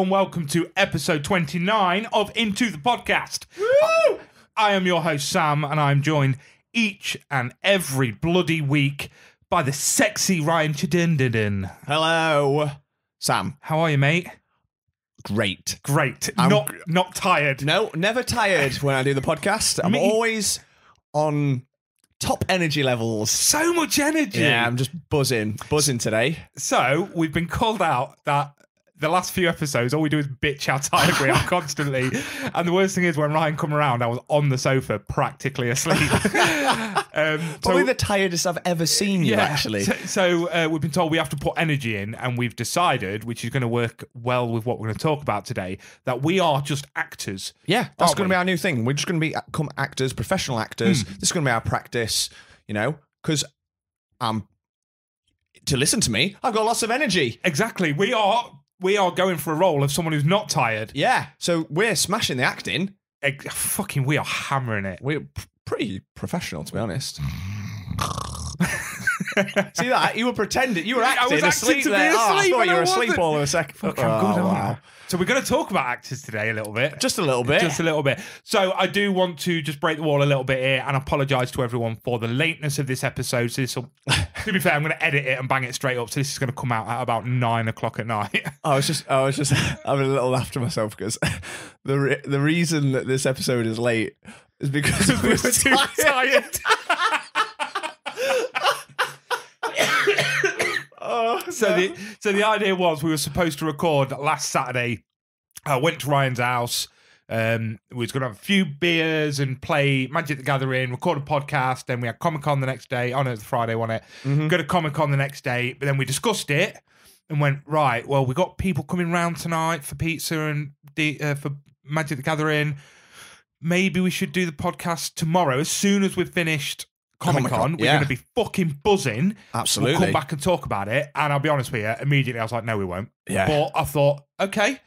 Hello and welcome to episode 29 of Into the Podcast. Woo! I am your host, Sam, and I'm joined each and every bloody week by the sexy Ryan Chidindidin. Hello, Sam. How are you, mate? Great. Not tired. No, never tired when I do the podcast. I'm always on top energy levels. So much energy. Yeah, I'm just buzzing today. So, we've been called out that the last few episodes, all we do is bitch how tired we are constantly. And the worst thing is when Ryan come around, I was on the sofa practically asleep. Probably the tiredest I've ever seen you, actually. So we've been told we have to put energy in, and we've decided, which is going to work well with what we're going to talk about today, that we are just actors. Yeah, that's going to be our new thing. We're just going to become actors, professional actors. This is going to be our practice, you know, because to listen to me, I've got lots of energy. Exactly. We are going for a role of someone who's not tired. Yeah, so we're smashing the acting. We are hammering it. We're pretty professional, to be honest. See that? You were pretending. You were acting. I was asleep acting to there. be asleep. I thought you were asleep all of a second. Fuck, I'm good, wow. So we're going to talk about actors today a little bit. Just a little bit. Just a little bit. So I do want to just break the wall a little bit here and apologise to everyone for the lateness of this episode. So this will, to be fair, I'm going to edit it and bang it straight up. So this is going to come out at about 9 o'clock at night. I was just having a little laugh to myself because the reason that this episode is late is because we were too tired. So the idea was we were supposed to record last Saturday. I went to Ryan's house. We was going to have a few beers and play Magic the Gathering, record a podcast. Then we had Comic-Con the next day. Oh, no, it's Friday, wasn't it? Go to Comic-Con the next day. But then we discussed it and went, right, well, we got people coming round tonight for pizza and for Magic the Gathering. Maybe we should do the podcast tomorrow as soon as we've finished Comic-Con. We're going to be fucking buzzing. Absolutely. We'll come back and talk about it. And I'll be honest with you, immediately I was like, no, we won't. Yeah. But I thought, okay,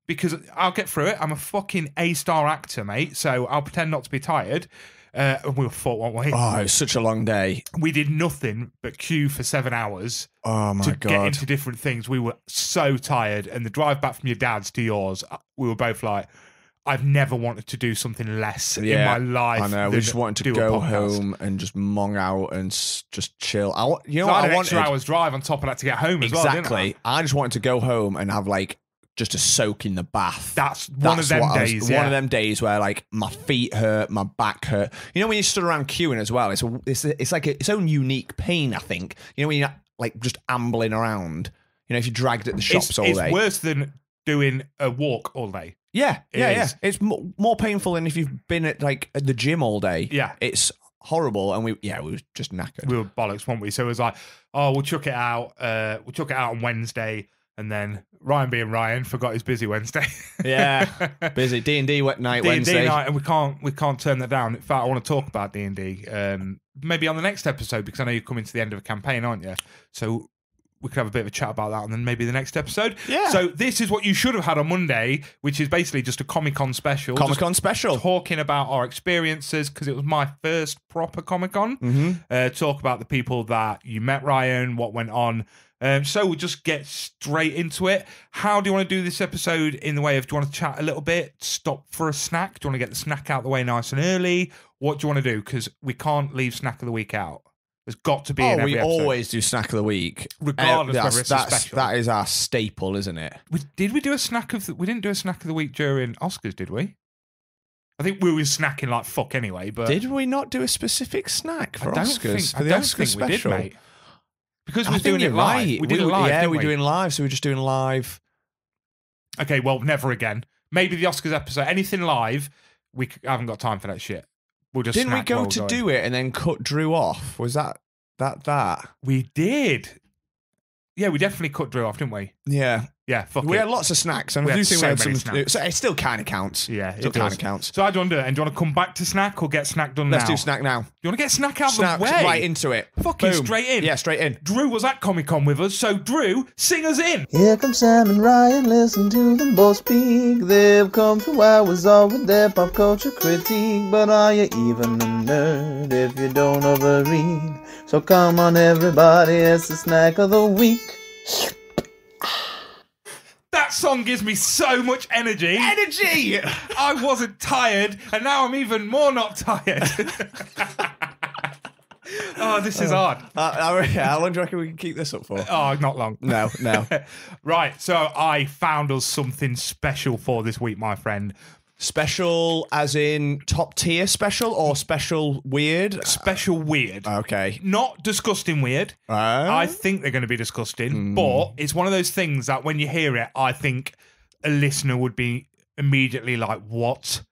because I'll get through it. I'm a fucking A-star actor, mate. So I'll pretend not to be tired. And we were fucked, weren't we? Oh, it was such a long day. We did nothing but queue for 7 hours. Oh, my God. To get into different things. We were so tired. And the drive back from your dad's to yours, we were both like, I've never wanted to do something less in my life. I know. We just wanted to go home and just mong out and just chill. I wanted an extra hour's drive on top of that to get home as well. Exactly. I just wanted to go home and have like just a soak in the bath. That's one of them days. One of them days where like my feet hurt, my back hurt. You know when you stood around queuing as well. It's like its own unique pain. I think. You know when you're like just ambling around. You know if you dragged at the shops all day. It's worse than doing a walk all day. Yeah. It's more painful than if you've been at the gym all day. Yeah. It's horrible, and we were just knackered. We were bollocks, weren't we? So it was like, oh, we'll chuck it out. We'll chuck it out on Wednesday, and then Ryan being Ryan forgot his busy Wednesday. Yeah, busy D&D night Wednesday. D&D night, and we can't turn that down. In fact, I want to talk about D&D maybe on the next episode because I know you're coming to the end of a campaign, aren't you? So we could have a bit of a chat about that and then maybe the next episode. Yeah. So this is what you should have had on Monday, which is basically just a Comic-Con special. Comic-Con special. Talking about our experiences, because it was my first proper Comic-Con. Talk about the people that you met, Ryan, what went on. So we'll just get straight into it. How do you want to do this episode in the way of, do you want to chat a little bit, stop for a snack? Do you want to get the snack out of the way nice and early? What do you want to do? Because we can't leave snack of the week out. There's got to be in every episode. We always do snack of the week, regardless whether it's a special. That is our staple, isn't it? Did we do a snack of? We didn't do a snack of the week during Oscars, did we? I think we were snacking like fuck anyway. But did we not do a specific snack for Oscars? I don't think we did, mate. Because we're doing it live. We did it live. Yeah, we're doing live, so we're just doing live. Okay, well, never again. Maybe the Oscars episode, anything live. We haven't got time for that shit. We'll just didn't we go to do it and then cut Drew off? Was that? We did. Yeah, we definitely cut Drew off, didn't we? Yeah. Yeah, fuck it. We had lots of snacks, and I do think we had some. So it still kind of counts. Yeah, it kind of counts. So how do you want to do it? And do you want to come back to snack or get snack done now? Let's do snack now. Do you want to get snack out of the way? Right into it. Fucking straight in. Yeah, straight in. Drew was at Comic-Con with us, so Drew, sing us in. Here come Sam and Ryan, listen to them both speak. They've come 2 hours on with their pop culture critique. But are you even a nerd if you don't overread? So come on everybody, it's the snack of the week. That's song gives me so much energy. Energy! I wasn't tired, and now I'm even more not tired. Oh, this is hard. How long do you reckon we can keep this up for? Oh, not long. No. Right, so I found us something special for this week, my friend. Special as in top tier special or special weird? Special weird. Okay. Not disgusting weird. I think they're going to be disgusting, but it's one of those things that when you hear it, I think a listener would be immediately like, what?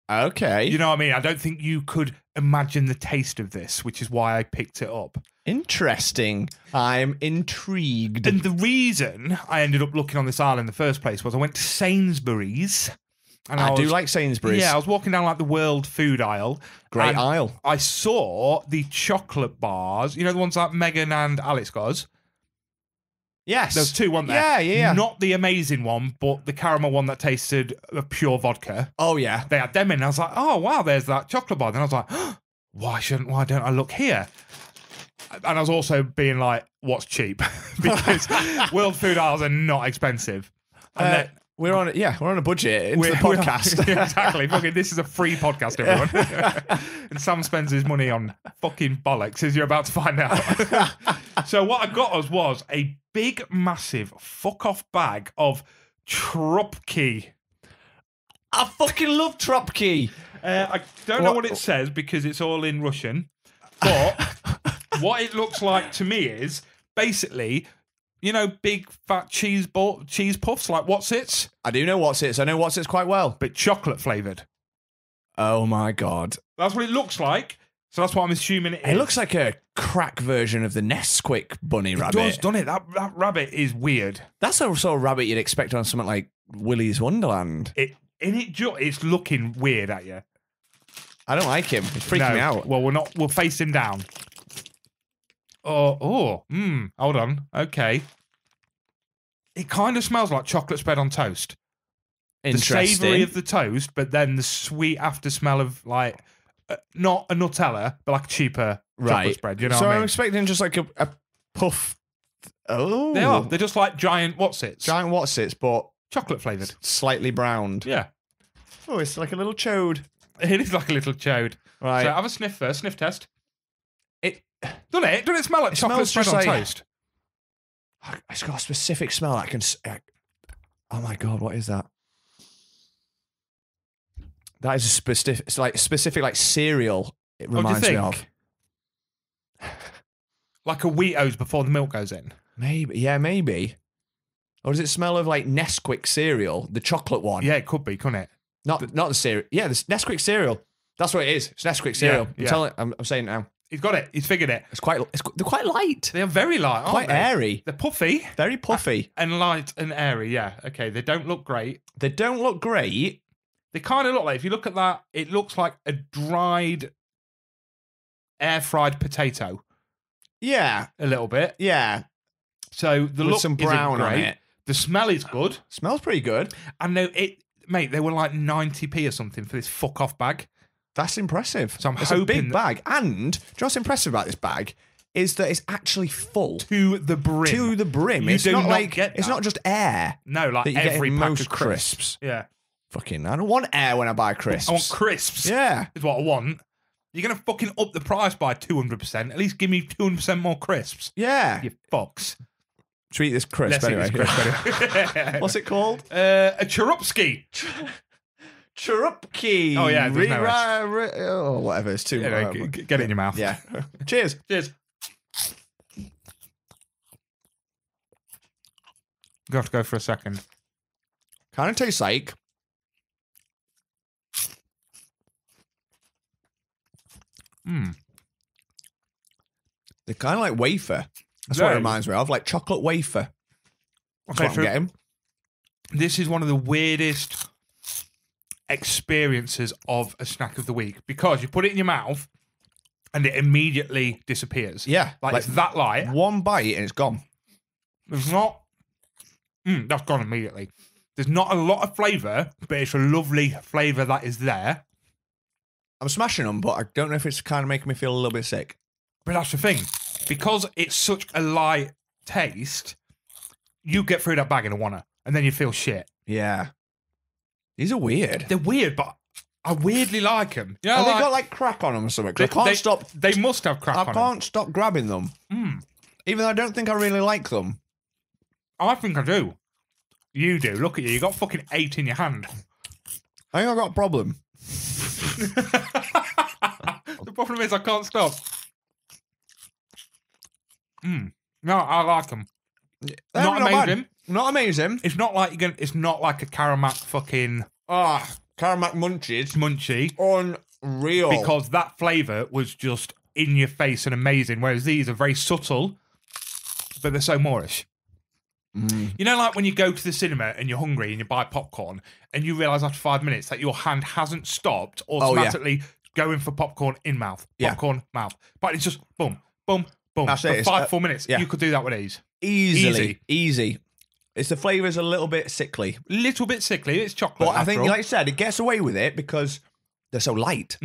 Okay. You know what I mean? I don't think you could imagine the taste of this, which is why I picked it up. Interesting. I'm intrigued. And the reason I ended up looking on this aisle in the first place was I went to Sainsbury's. And I do like Sainsbury's. Yeah, I was walking down like the world food aisle. Great and aisle. I saw the chocolate bars, you know, the ones that Megan and Alex got. Yes. There's two, weren't there? Yeah. Not the amazing one, but the caramel one that tasted of pure vodka. Oh, yeah. They had them in. And I was like, oh, wow, there's that chocolate bar. Then I was like, oh, why don't I look here? And I was also being like, what's cheap? Because world food aisles are not expensive. And we're on a budget into the podcast. Exactly. Fucking, this is a free podcast, everyone. And Sam spends his money on fucking bollocks, as you're about to find out. So what I got us was a big, massive fuck-off bag of Tropki. I fucking love Tropki. I don't know what it says because it's all in Russian, but what it looks like to me is basically, you know, big fat cheese puffs like What's-Its? I do know What's-Its. I know What's-Its quite well. But chocolate flavoured. Oh my God. That's what it looks like. So that's what I'm assuming it is. It looks like a crack version of the Nesquik bunny rabbit. It does, doesn't it? That rabbit is weird. That's the sort of rabbit you'd expect on something like Willy's Wonderland. It's looking weird at you. I don't like him. He's freaking me out. Well, we'll face him down. Hold on. Okay. It kind of smells like chocolate spread on toast. Interesting. The savoury of the toast, but then the sweet after smell of like, not a Nutella, but like a cheaper chocolate spread. You know what I mean? I'm expecting just like a puff. Oh. They are. They're just like giant What's-Its. Giant What's-Its, but chocolate flavoured. Slightly browned. Yeah. Oh, it's like a little chode. It is like a little chode. Right. So have a sniff first. Sniff test. Doesn't it smell like chocolate spread on toast? It's got a specific smell that can. Oh my God, what is that? That is a specific. It's like specific, like cereal. It reminds me of. Like a Wheatos before the milk goes in. Maybe. Or does it smell of like Nesquik cereal, the chocolate one? Yeah, it could be, couldn't it? Not the cereal. Yeah, the Nesquik cereal. That's what it is. It's Nesquik cereal. I'm saying it now. He's got it. He's figured it. They're quite light. They are very light, aren't quite they? airy. They're puffy. Very puffy. And light and airy, yeah. Okay, they don't look great. They don't look great. They kind of look like, if you look at that, it looks like a dried, air-fried potato. Yeah. A little bit. Yeah. So the look some brown isn't great. on it. The smell is good. Smells pretty good. And mate, they were like 90p or something for this fuck-off bag. That's impressive. So it's a big bag. And do you know what's impressive about this bag? Is that it's actually full. To the brim. To the brim. You it's do not not like get that. It's not just air. No, like that you every get in pack most of crisps. Yeah. Fucking, I don't want air when I buy crisps. I want crisps. Yeah. Is what I want. You're going to fucking up the price by 200%. At least give me 200% more crisps. Yeah. You fucks. Should we eat this crisp anyway? What's it called? A Churupski. Churupki. Oh, yeah. Oh, whatever. It's too... Get it in your mouth. Yeah. Cheers. Cheers. You have to go for a second. Kind of tastes like... They're kind of like wafer. That's what it reminds me of, like chocolate wafer. That's what I'm getting. This is one of the weirdest experiences of a snack of the week because you put it in your mouth and it immediately disappears. Yeah. Like it's that light. One bite and it's gone. There's not... that's gone immediately. There's not a lot of flavour, but it's a lovely flavour that is there. I'm smashing them, but I don't know if it's kind of making me feel a little bit sick. But that's the thing. Because it's such a light taste, you get through that bag in a wanna. and then you feel shit. Yeah. These are weird. They're weird, but I weirdly like them. You know, Have they got like crack on them or something? 'Cause I can't stop. They must have crack on them. I can't stop grabbing them. Even though I don't think I really like them. I think I do. You do. Look at you. You got fucking 8 in your hand. I think I've got a problem. The problem is I can't stop. No, I like them. Not amazing. Not amazing. It's not like it's not like a Karamak fucking Karamak munchies. munchie. Unreal. Because that flavour was just in your face and amazing, whereas these are very subtle, but they're so Moorish. You know, like when you go to the cinema and you're hungry and you buy popcorn and you realise after 5 minutes that your hand hasn't stopped automatically going for popcorn in mouth, popcorn mouth. But it's just boom, boom, boom. That's For it. 4 minutes, you could do that with ease. Easy. It's the flavour's a little bit sickly. Little bit sickly. It's chocolate. But I think, like I said, it gets away with it because they're so light.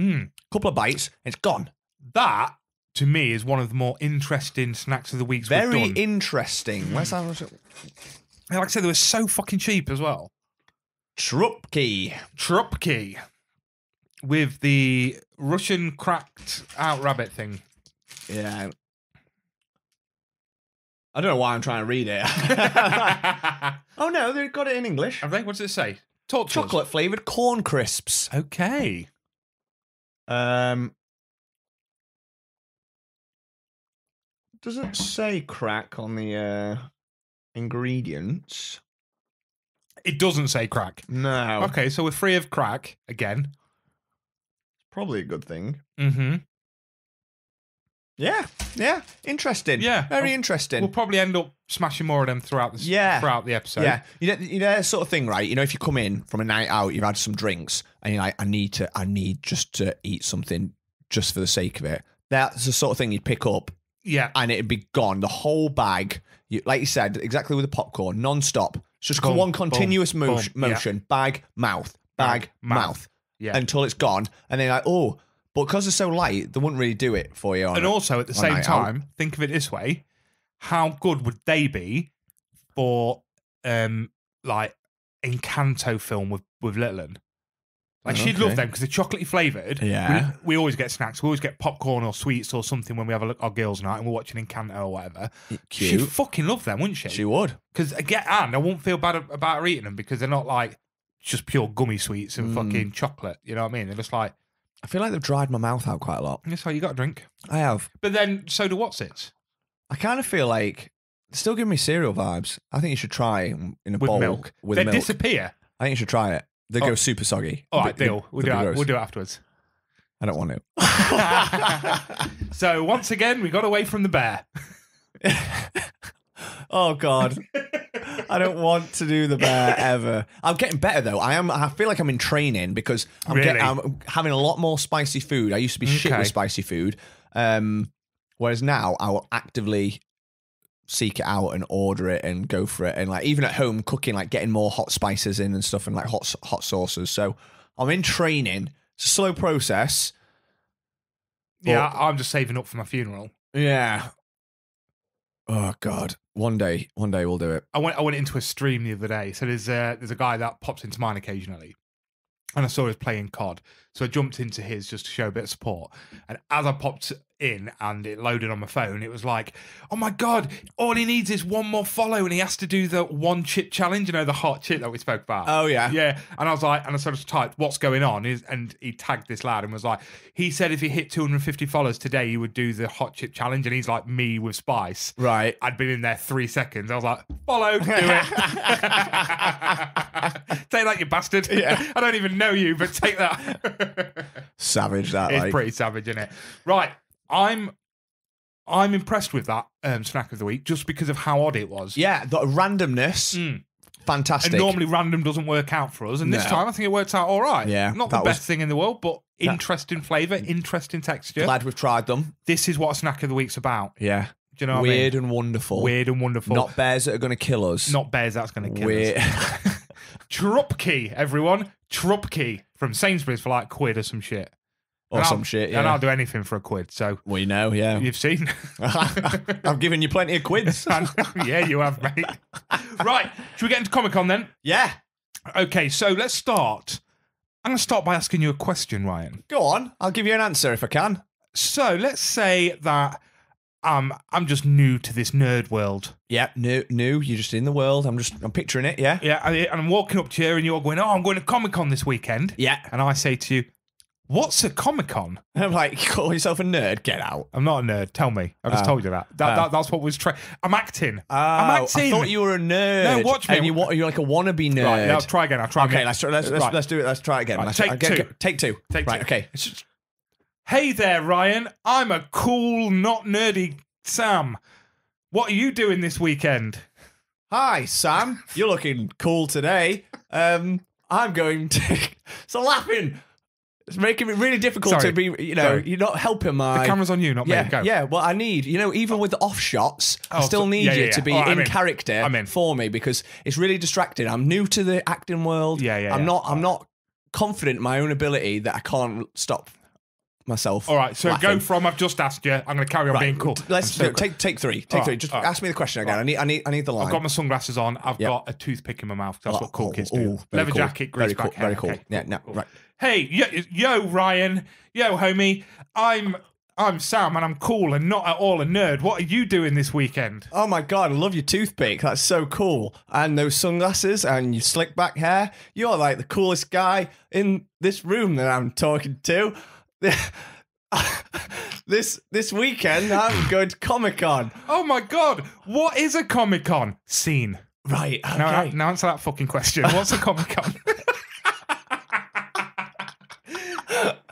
Couple of bites, it's gone. That, to me, is one of the more interesting snacks of the week. Very interesting. Let's have a... Like I said, they were so fucking cheap as well. Trupki. With the Russian cracked out rabbit thing. Yeah. I don't know why I'm trying to read it. Oh no, they've got it in English. Have they? What does it say? Talk to us. Chocolate flavoured corn crisps. Okay. Doesn't say crack on the ingredients. It doesn't say crack. No. Okay, so we're free of crack again. Probably a good thing. Mm-hmm. Yeah. Interesting. Yeah. Very interesting. We'll probably end up smashing more of them throughout the episode. Yeah. You know that sort of thing, right? You know, if you come in from a night out, you've had some drinks, and you're like, I need just to eat something just for the sake of it. That's the sort of thing you'd pick up. Yeah. And it'd be gone. The whole bag, like you said, exactly with the popcorn, non-stop. It's just one continuous motion. Yeah. Bag, mouth. Yeah. Until it's gone. And then like, oh, but because they're so light, they wouldn't really do it for you. And also, at the same time, think of it this way. How good would they be for, like, Encanto film with Littlin? Like, she'd love them because they're chocolatey flavoured. Yeah. We always get snacks. We always get popcorn or sweets or something when we have our girls' night and we're watching Encanto or whatever. Cute. She'd fucking love them, wouldn't she? She would. Because, again, and I won't feel bad about her eating them because they're not, like, just pure gummy sweets and fucking chocolate. You know what I mean? They're just like... I feel like they've dried my mouth out quite a lot. That's how you got to drink. I have. But then, so do What's-Its. I kind of feel like they're still giving me cereal vibes. I think you should try in a bowl milk. with they milk. Disappear. I think you should try it. They go super soggy. All right, deal. We'll do it afterwards. I don't want to. So once again, we got away from the bear. Oh God, I don't want to do the bear ever. I'm getting better though. I feel like I'm in training because I'm having a lot more spicy food. I used to be shit with spicy food, whereas now I will actively seek it out and order it and go for it. And like even at home cooking, like getting more hot spices in and stuff and like hot sauces. So I'm in training. It's a slow process. Yeah, I'm just saving up for my funeral. Yeah. Oh God. One day we'll do it. I went into a stream the other day. So there's a guy that pops into mine occasionally. And I saw his playing COD. So I jumped into his just to show a bit of support. And as I popped in and it loaded on my phone, it was like, oh my God, all he needs is one more follow and he has to do the one chip challenge, you know, the hot chip that we spoke about. Oh, yeah. Yeah. And I was like, and I sort of typed, what's going on? And he tagged this lad and was like, he said if he hit 250 followers today, he would do the hot chip challenge. And he's like me with spice. Right. I'd been in there 3 seconds. I was like, follow, do it. Take that, you bastard. Yeah. I don't even know you, but take that. Savage, that. It's pretty savage, isn't it? Right. I'm impressed with that snack of the week just because of how odd it was. Yeah, the randomness. Fantastic. And normally random doesn't work out for us. And this time I think it worked out all right. Yeah. Not the best thing in the world, but interesting flavour, interesting texture. Glad we've tried them. This is what a snack of the week's about. Yeah. Do you know what Weird I mean? and wonderful. Weird and wonderful. Not bears that are going to kill us. Not bears that's going to kill us. Trupki, everyone. Trupki from Sainsbury's for like £1 or some shit. or And some I'll- shit. Yeah. And I'll do anything for a quid. So we know, yeah. you've seen. I've given you plenty of quids. Yeah, you have, mate. Right. Should we get into Comic-Con then? Yeah. Okay, so let's start. I'm going to start by asking you a question, Ryan. Go on. I'll give you an answer if I can. So let's say that I'm just new to this nerd world. Yeah, new. You're just in the world. I'm picturing it. Yeah. Yeah, and I'm walking up to you and you're going, oh, I'm going to Comic-Con this weekend. Yeah. And I say to you, what's a Comic-Con? I'm like, you call yourself a nerd? Get out. I'm not a nerd. Tell me. I just told you that. That's what was I'm acting. Oh, I'm acting. I thought you were a nerd. No, watch me. And you're like a wannabe nerd. Right, I'll try again. Okay, let's do it. Let's try it again. Right, take two. Take two. Right, okay. Hey there, Ryan. I'm a cool, not nerdy Sam. What are you doing this weekend? Hi, Sam. You're looking cool today. I'm going to... Stop laughing. It's making it really difficult to be, you're not helping my... The camera's on you, not me. Go. Yeah, well, I need, even with the off shots, I still need you to be in character for me because it's really distracting. I'm new to the acting world. I'm not confident in my own ability that I can't stop myself. All right, so laughing. go from I've just asked you. I'm going to carry on being cool. Let's take three. Take three. Just ask me the question again. I need the line. I've got my sunglasses on. I've got a toothpick in my mouth. That's what cool kids do. Leather jacket, grease back hair. Very cool. Okay, Yeah, no, cool. right. Hey, yo, Ryan. Yo, homie. I'm Sam and I'm cool and not at all a nerd. What are you doing this weekend? Oh my God, I love your toothpick. That's so cool. And those sunglasses and your slick back hair. You're like the coolest guy in this room that I'm talking to. This weekend, I'm going to Comic-Con. Oh my God. What is a Comic-Con? Scene. Right, okay. Now answer that fucking question. What's a Comic-Con?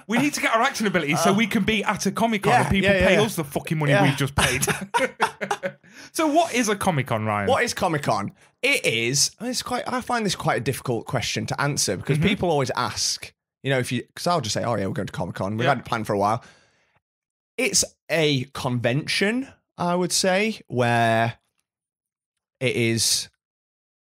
We need to get our acting ability so we can be at a Comic-Con and people pay us the fucking money we've just paid. So what is a Comic-Con, Ryan? What is Comic-Con? I find this quite a difficult question to answer because people always ask, because I'll just say, oh yeah, we're going to Comic-Con. We've had it planned for a while. It's a convention, I would say, where it is...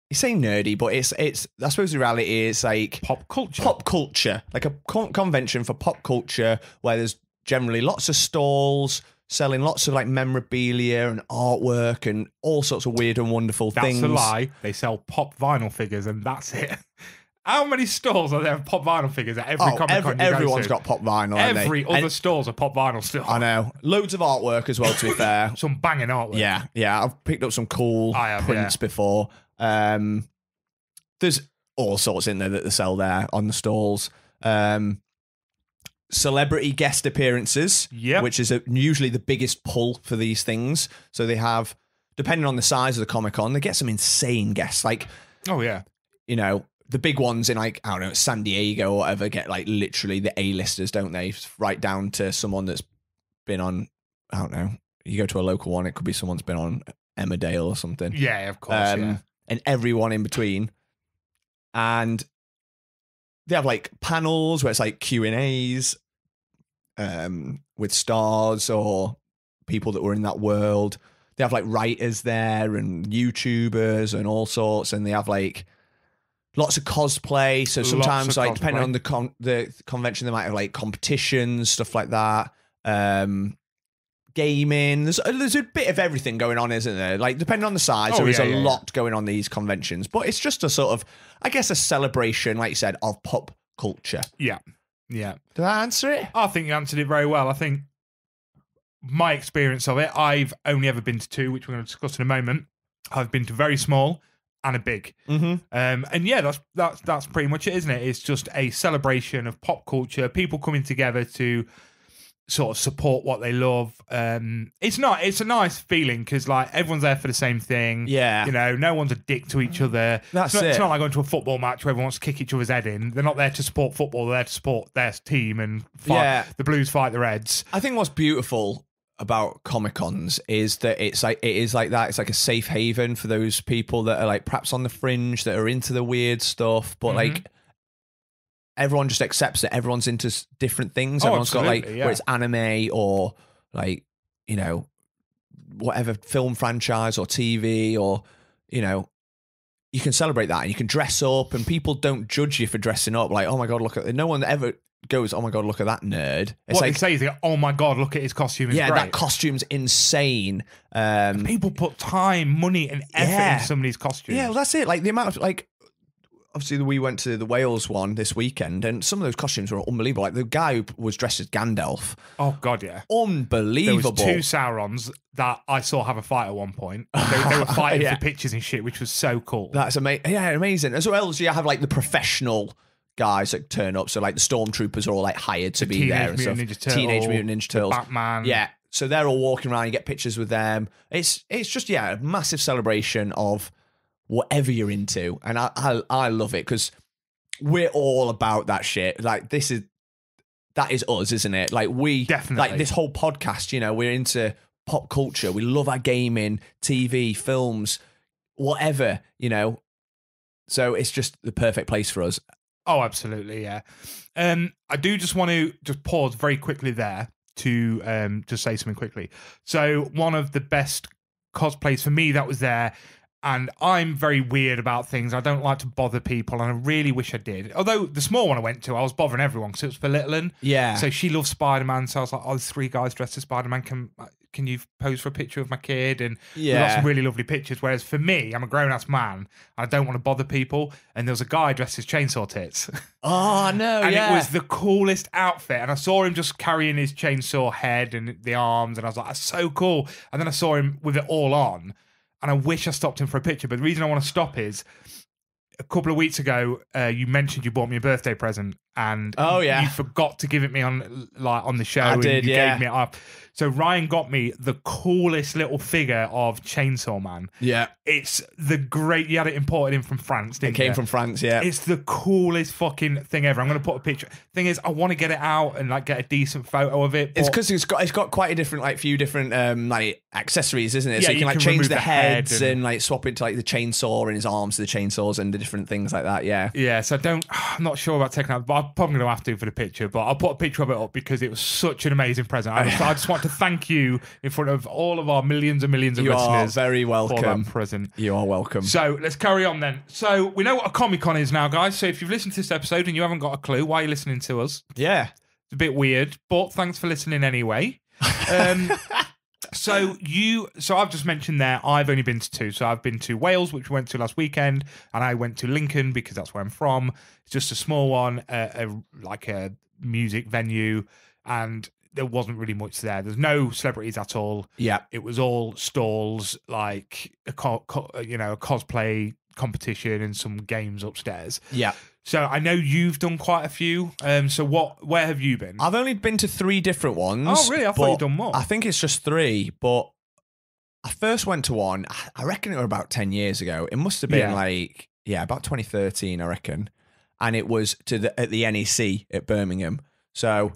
You say nerdy, but it's. I suppose the reality is like pop culture, like a convention for pop culture where there's generally lots of stalls selling lots of like memorabilia and artwork and all sorts of weird and wonderful things. That's a lie. They sell pop vinyl figures and that's it. How many stalls are there of pop vinyl figures at every Comic-Con? Everyone's got pop vinyl. Every other store's a pop vinyl still. I know. Loads of artwork as well, to be fair. Some banging artwork. Yeah. I've picked up some cool prints before. There's all sorts in there that they sell there on the stalls. Celebrity guest appearances, which is usually the biggest pull for these things. So they have, depending on the size of the Comic-Con, they get some insane guests. Like, the big ones in like, I don't know, San Diego or whatever get like literally the A-listers, don't they? Right down to someone that's been on, I don't know, you go to a local one, it could be someone's been on Emmerdale or something. Yeah, of course, and everyone in between. And they have like panels where it's like Q&As with stars or people that were in that world. They have like writers there and YouTubers and all sorts. And they have like lots of cosplay. So sometimes like depending on the convention, they might have like competitions, stuff like that. Gaming. There's a bit of everything going on, isn't there? Like depending on the size, there is a lot going on these conventions. But it's just a sort of, I guess, a celebration, like you said, of pop culture. Yeah. Did I answer it? I think you answered it very well. I think my experience of it, I've only ever been to two, which we're going to discuss in a moment. I've been to very small and a big. And yeah, that's pretty much it, isn't it? It's just a celebration of pop culture, people coming together to sort of support what they love. It's a nice feeling because like everyone's there for the same thing. Yeah. No one's a dick to each other. It's not like going to a football match where everyone wants to kick each other's head in. They're not there to support football, they're there to support their team and fight. The Blues fight the Reds. I think what's beautiful about Comic-Cons is that it is like that. It's like a safe haven for those people that are like perhaps on the fringe, that are into the weird stuff, but like everyone just accepts that everyone's into different things. Everyone's got like, whether it's anime or like, whatever film franchise or TV or, you can celebrate that and you can dress up and people don't judge you for dressing up. Like, oh my God, look at it. No one ever goes, "Oh my god, look at that nerd." It's what like, they say is, oh my God, look at his costume. It's yeah, great. that costume's insane. People put time, money, and effort into some of these costumes. Yeah, well, that's it. Like the amount of like. Obviously, we went to the Wales one this weekend, and some of those costumes were unbelievable. Like the guy who was dressed as Gandalf. Oh God, yeah, unbelievable. There was 2 Saurons that I saw have a fight at one point. They were fighting for pictures and shit, which was so cool. That's amazing. Yeah, amazing. As well as you have like the professional guys that turn up. So like the stormtroopers are all like hired to be there and stuff. Teenage Mutant Ninja Turtles, Batman. Yeah. So they're all walking around. You get pictures with them. It's just a massive celebration of whatever you're into, and I love it because we're all about that shit. Like that is us, isn't it? Like we definitely, like this whole podcast. You know, we're into pop culture. We love our gaming, TV, films, whatever. You know, so it's just the perfect place for us. Oh, absolutely, yeah. I do just want to just pause very quickly there to just say something quickly. So one of the best cosplays for me that was there. And I'm very weird about things. I don't like to bother people, and I really wish I did. Although the small one I went to, I was bothering everyone because it was for little one. Yeah. So she loves Spider-Man. So I was like, oh, there's 3 guys dressed as Spider-Man. Can you pose for a picture of my kid? And we got some really lovely pictures. Whereas for me, I'm a grown-ass man. And I don't want to bother people. And there was a guy dressed as Chainsaw Tits. Oh, no, and it was the coolest outfit. And I saw him just carrying his chainsaw head and the arms. And I was like, that's so cool. And then I saw him with it all on. And I wish I stopped him for a picture, but the reason I want to stop is a couple of weeks ago, you mentioned you bought me a birthday present, and you forgot to give it me on the show. I did, and you gave me it up. So Ryan got me the coolest little figure of Chainsaw Man. Yeah, it's you had it imported in from France, didn't it? It came from France, yeah. It's the coolest fucking thing ever. I'm going to put a picture. Thing is, I want to get it out and like get a decent photo of it. It's because it's got quite a different, few different like accessories, isn't it? Yeah, so you can change the heads head and like swap it to like the chainsaw and his arms to the chainsaws and the different things like that. Yeah. Yeah. So I'm not sure about taking out, but I'm probably going to have to for the picture. But I'll put a picture of it up because it was such an amazing present. I just want to thank you in front of all of our millions and millions of listeners. You are very welcome. For that present. You are welcome. So let's carry on then. So we know what a Comic-Con is now, guys. So if you've listened to this episode and you haven't got a clue, why are you listening to us? Yeah. It's a bit weird, but thanks for listening anyway. So I've just mentioned there, I've only been to 2. So I've been to Wales, which we went to last weekend, and I went to Lincoln because that's where I'm from. It's just a small one, like a music venue, and there wasn't really much there. There's no celebrities at all. Yeah, it was all stalls, like a cosplay competition and some games upstairs. Yeah. So I know you've done quite a few. So where have you been? I've only been to 3 different ones. Oh, really? I thought you'd done more. I think it's just 3, but I first went to one, I reckon it was about 10 years ago. It must have been about 2013, I reckon. And it was at the NEC at Birmingham. So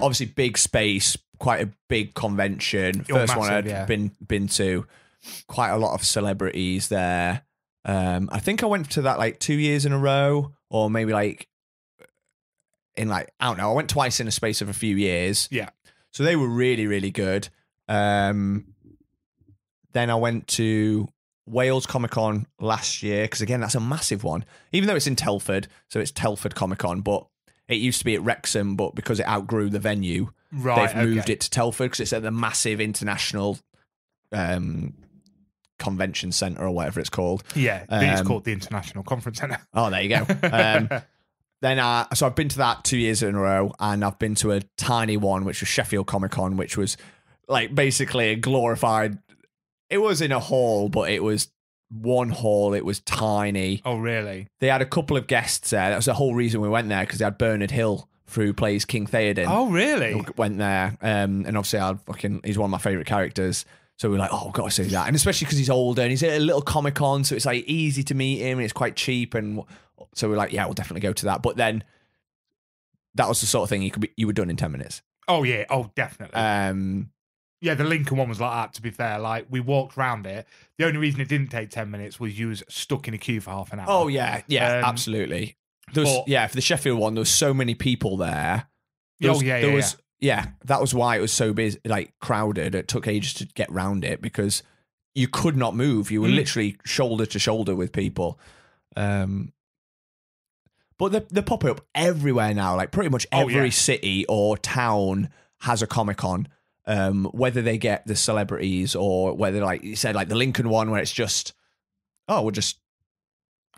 obviously big space, quite a big convention. First one I'd been to, quite a lot of celebrities there. I think I went to that like 2 years in a row, or maybe like in like, I don't know, I went twice in a space of a few years. Yeah. So they were really, really good. Then I went to Wales Comic-Con last year, because again, that's a massive one. Even though it's in Telford, so it's Telford Comic-Con, but it used to be at Wrexham, but because it outgrew the venue, they've moved it to Telford because it's at the massive international convention centre or whatever it's called. Yeah, it's called the International Conference Centre. Oh, there you go. So I've been to that 2 years in a row, and I've been to a tiny one, which was Sheffield Comic Con, which was like basically a glorified. It was in a hall, but it was one hall. It was tiny. Oh, really? They had a couple of guests there. That was the whole reason we went there, because they had Bernard Hill, who plays King Theoden. Oh, really? Went there, and obviously he's one of my favourite characters. So we're like, oh, I've got to see that. And especially because he's older and he's at a little Comic-Con, so it's like easy to meet him and it's quite cheap. And so we're like, yeah, we'll definitely go to that. But then that was the sort of thing you were done in 10 minutes. Oh, yeah. Oh, definitely. Yeah, the Lincoln one was like that, to be fair. Like, we walked around it. The only reason it didn't take 10 minutes was you was stuck in a queue for half an hour. Oh, yeah. Yeah, absolutely. For the Sheffield one, there was so many people there. Yeah, that was why it was so busy, like crowded. It took ages to get round it because you could not move. You were literally shoulder to shoulder with people. But But they pop up everywhere now. Like pretty much every city or town has a Comic-Con. Whether they get the celebrities or whether, like you said, like the Lincoln one where it's just, we'll just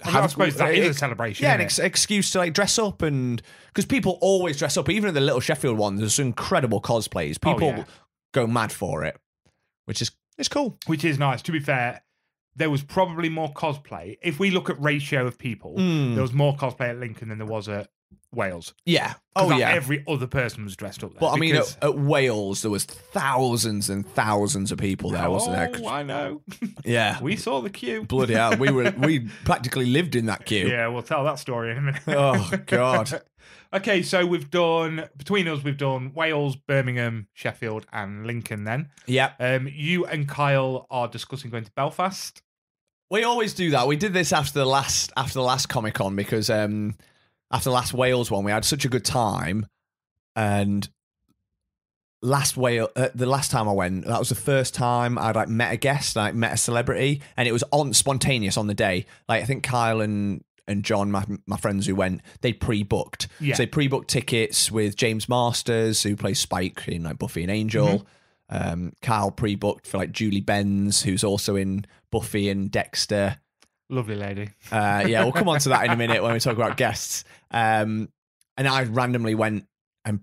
I suppose that is a celebration. Yeah, an excuse to like dress up, and because people always dress up, even at the Little Sheffield one, there's some incredible cosplays. People go mad for it, which is cool. Which is nice. To be fair, there was probably more cosplay. If we look at ratio of people, there was more cosplay at Lincoln than there was at Wales. Yeah. Every other person was dressed up there. But I mean, at Wales, there was thousands and thousands of people there, wasn't there? Oh, I know. Yeah. We saw the queue. Bloody hell. We practically lived in that queue. Yeah, we'll tell that story in a minute. Oh, God. Okay, so between us, we've done Wales, Birmingham, Sheffield, and Lincoln then. Yeah. You and Kyle are discussing going to Belfast. We always do that. We did this after the last Comic-Con because after the last Wales one, we had such a good time. And the last time I went, that was the first time I'd like met a guest, like met a celebrity, and it was spontaneous on the day. Like I think Kyle and John, my friends who went, they pre-booked. Yeah. So they pre-booked tickets with James Masters, who plays Spike in like Buffy and Angel. Kyle pre-booked for like Julie Benz, who's also in Buffy and Dexter. Lovely lady. Yeah, we'll come on to that in a minute when we talk about guests. And I randomly went and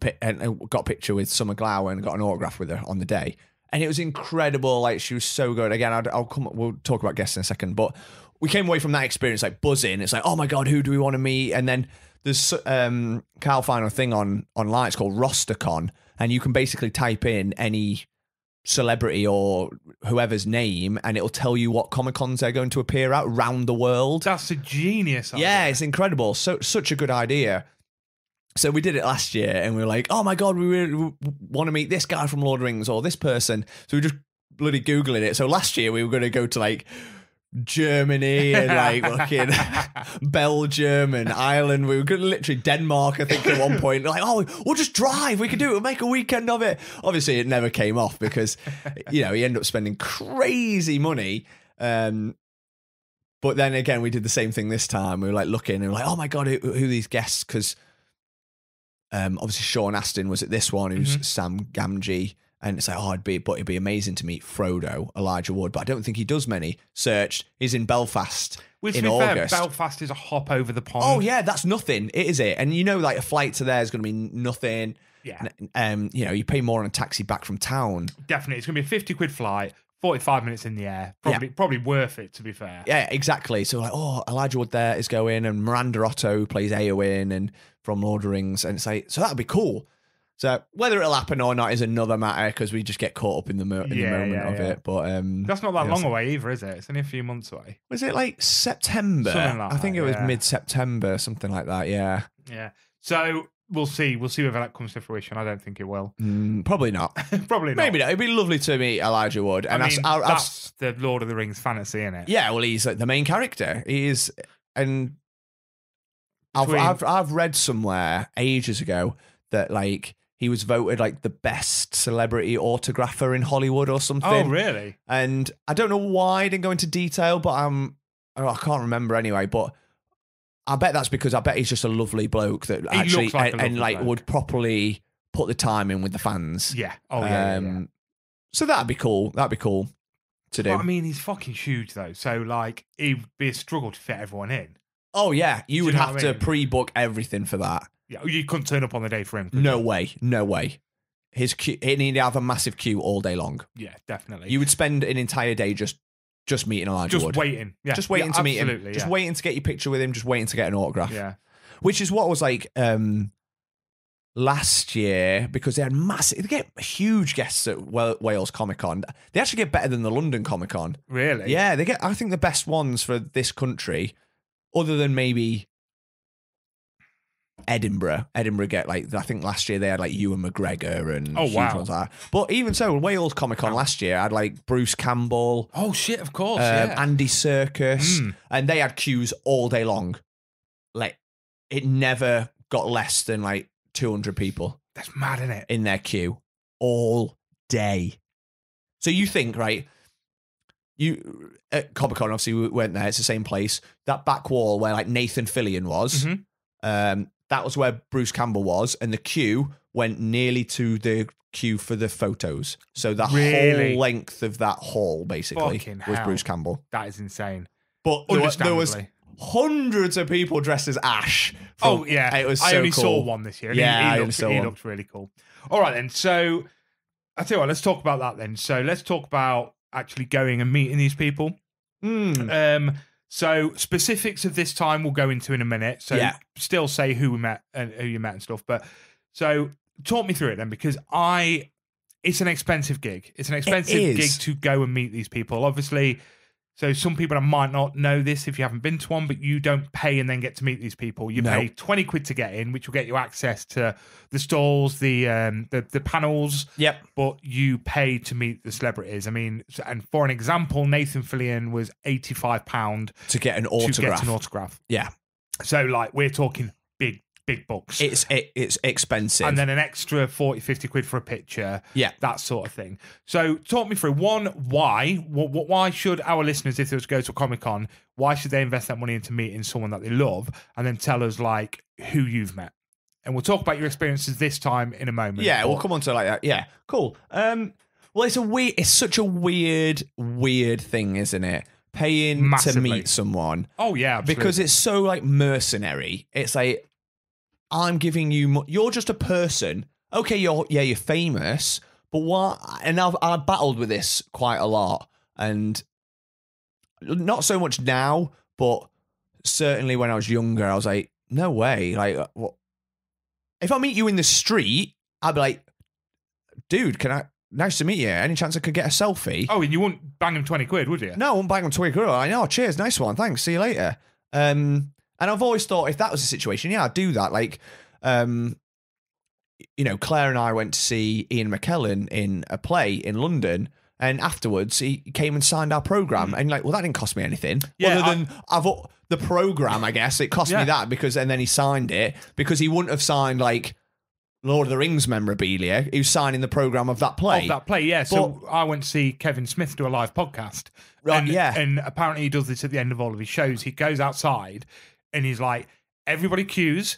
got a picture with Summer Glau and got an autograph with her on the day. And it was incredible. Like, she was so good. Again, we'll talk about guests in a second. But we came away from that experience like buzzing. It's like, oh my God, who do we want to meet? And then there's Kyle found a thing online. It's called RosterCon. And you can basically type in any celebrity or whoever's name and it'll tell you what Comic-Cons they're going to appear at around the world. That's a genius idea. Yeah, it's incredible. Such a good idea. So we did it last year and we were like, oh my God, we really want to meet this guy from Lord of the Rings or this person. So we just bloody Googling it. So last year we were going to go to like Germany and like fucking Belgium and Ireland. We were going to literally Denmark, I think, at one point. Like, oh, we'll just drive. We can do it. We'll make a weekend of it. Obviously, it never came off because, you know, he ended up spending crazy money. But then again, we did the same thing this time. We were like looking and we were like, oh my God, who are these guests? Because obviously Sean Astin was at this one, who's Sam Gamgee. And it's like, oh, it'd be amazing to meet Frodo, Elijah Wood, but I don't think he does many. Searched. He's in Belfast in August. Fair, Belfast is a hop over the pond. Oh yeah, that's nothing. It is it. And you know, like a flight to there is going to be nothing. Yeah. You know, you pay more on a taxi back from town. Definitely, it's going to be a 50 quid flight, 45 minutes in the air. Probably worth it, to be fair. Yeah, exactly. So like, oh, Elijah Wood there is going, and Miranda Otto who plays Eowyn and from Lord of the Rings, and it's like, so that'd be cool. So whether it'll happen or not is another matter because we just get caught up in the moment of it. But that's not that long away either, is it? It's only a few months away. Was it like September? I think it was mid-September, something like that. Yeah. Yeah. So we'll see. We'll see whether that comes to fruition. I don't think it will. Probably not. Probably not. Maybe not. It'd be lovely to meet Elijah Wood. And that's the Lord of the Rings fantasy, isn't it? Yeah. Well, he's like the main character. He is, and I've read somewhere ages ago that like he was voted like the best celebrity autographer in Hollywood or something. Oh, really? And I don't know why I didn't go into detail, but I can't remember anyway. But I bet that's because I bet he's just a lovely bloke that he actually bloke. would properly put the time in with the fans. Yeah. Oh yeah. So that'd be cool. That'd be cool to do. Well, I mean, he's fucking huge though. So like, it'd be a struggle to fit everyone in. Oh yeah, you would have to pre-book everything for that. Yeah, you couldn't turn up on the day for him. No way. His queue, he needed to have a massive queue all day long. Yeah, definitely. You would spend an entire day just meeting Elijah Wood. Just waiting. Yeah. Just waiting to meet him. Just waiting to get your picture with him. Just waiting to get an autograph. Yeah. Which is what was like last year, because they get huge guests at Wales Comic Con. They actually get better than the London Comic Con. Really? Yeah, they get, I think, the best ones for this country, other than maybe Edinburgh. Edinburgh get like, I think last year they had like Ewan McGregor and huge ones like that. But even so, Wales Comic Con last year had like Bruce Campbell. Oh shit, of course. Andy Serkis, and they had queues all day long. Like, it never got less than like 200 people. That's mad, isn't it? In their queue all day. So you think, right? You at Comic Con, obviously we went there. It's the same place. That back wall where like Nathan Fillion was. That was where Bruce Campbell was, and the queue went nearly to the queue for the photos. So the whole length of that hall basically was Bruce Campbell. That is insane. But there was hundreds of people dressed as Ash. It was so I only cool. saw one this year. He looked really cool. All right then. So I tell you what, let's talk about that then. So let's talk about actually going and meeting these people. So specifics of this time we'll go into in a minute. So still say who we met and who you met and stuff. But so talk me through it then, because it's an expensive gig. It's an expensive gig to go and meet these people. Obviously, so some people might not know this if you haven't been to one, but you don't pay and then get to meet these people. You pay 20 quid to get in, which will get you access to the stalls, the panels. Yep. But you pay to meet the celebrities. I mean, and for an example, Nathan Fillion was £85 to get an autograph. Yeah. So like we're talking big bucks. It's expensive. And then an extra 40, 50 quid for a picture. Yeah. That sort of thing. So talk me through, one, why should our listeners, if they were to go to a Comic-Con, why should they invest that money into meeting someone that they love? And then tell us like who you've met. And we'll talk about your experiences this time in a moment. Yeah, we'll come on to like that. Yeah, cool. Well, it's such a weird thing, isn't it? Paying to meet someone. Oh yeah, absolutely. Because it's so like mercenary. It's like, I'm giving you, you're just a person. Okay, you're famous, but what? And I've battled with this quite a lot, and not so much now, but certainly when I was younger, I was like, no way. Like, what? If I meet you in the street, I'd be like, dude, nice to meet you. Any chance I could get a selfie? Oh, and you wouldn't bang him 20 quid, would you? No, I wouldn't bang him 20 quid. I know, cheers, nice one, thanks, see you later. And I've always thought if that was the situation, yeah, I'd do that. Like, Claire and I went to see Ian McKellen in a play in London, and afterwards he came and signed our program. And that didn't cost me anything. Yeah, other than the program, I guess it cost me that and then he signed it because he wouldn't have signed like Lord of the Rings memorabilia. He was signing the program of that play. Yeah. So I went to see Kevin Smith do a live podcast. Right, And apparently he does this at the end of all of his shows. He goes outside and he's like, everybody queues,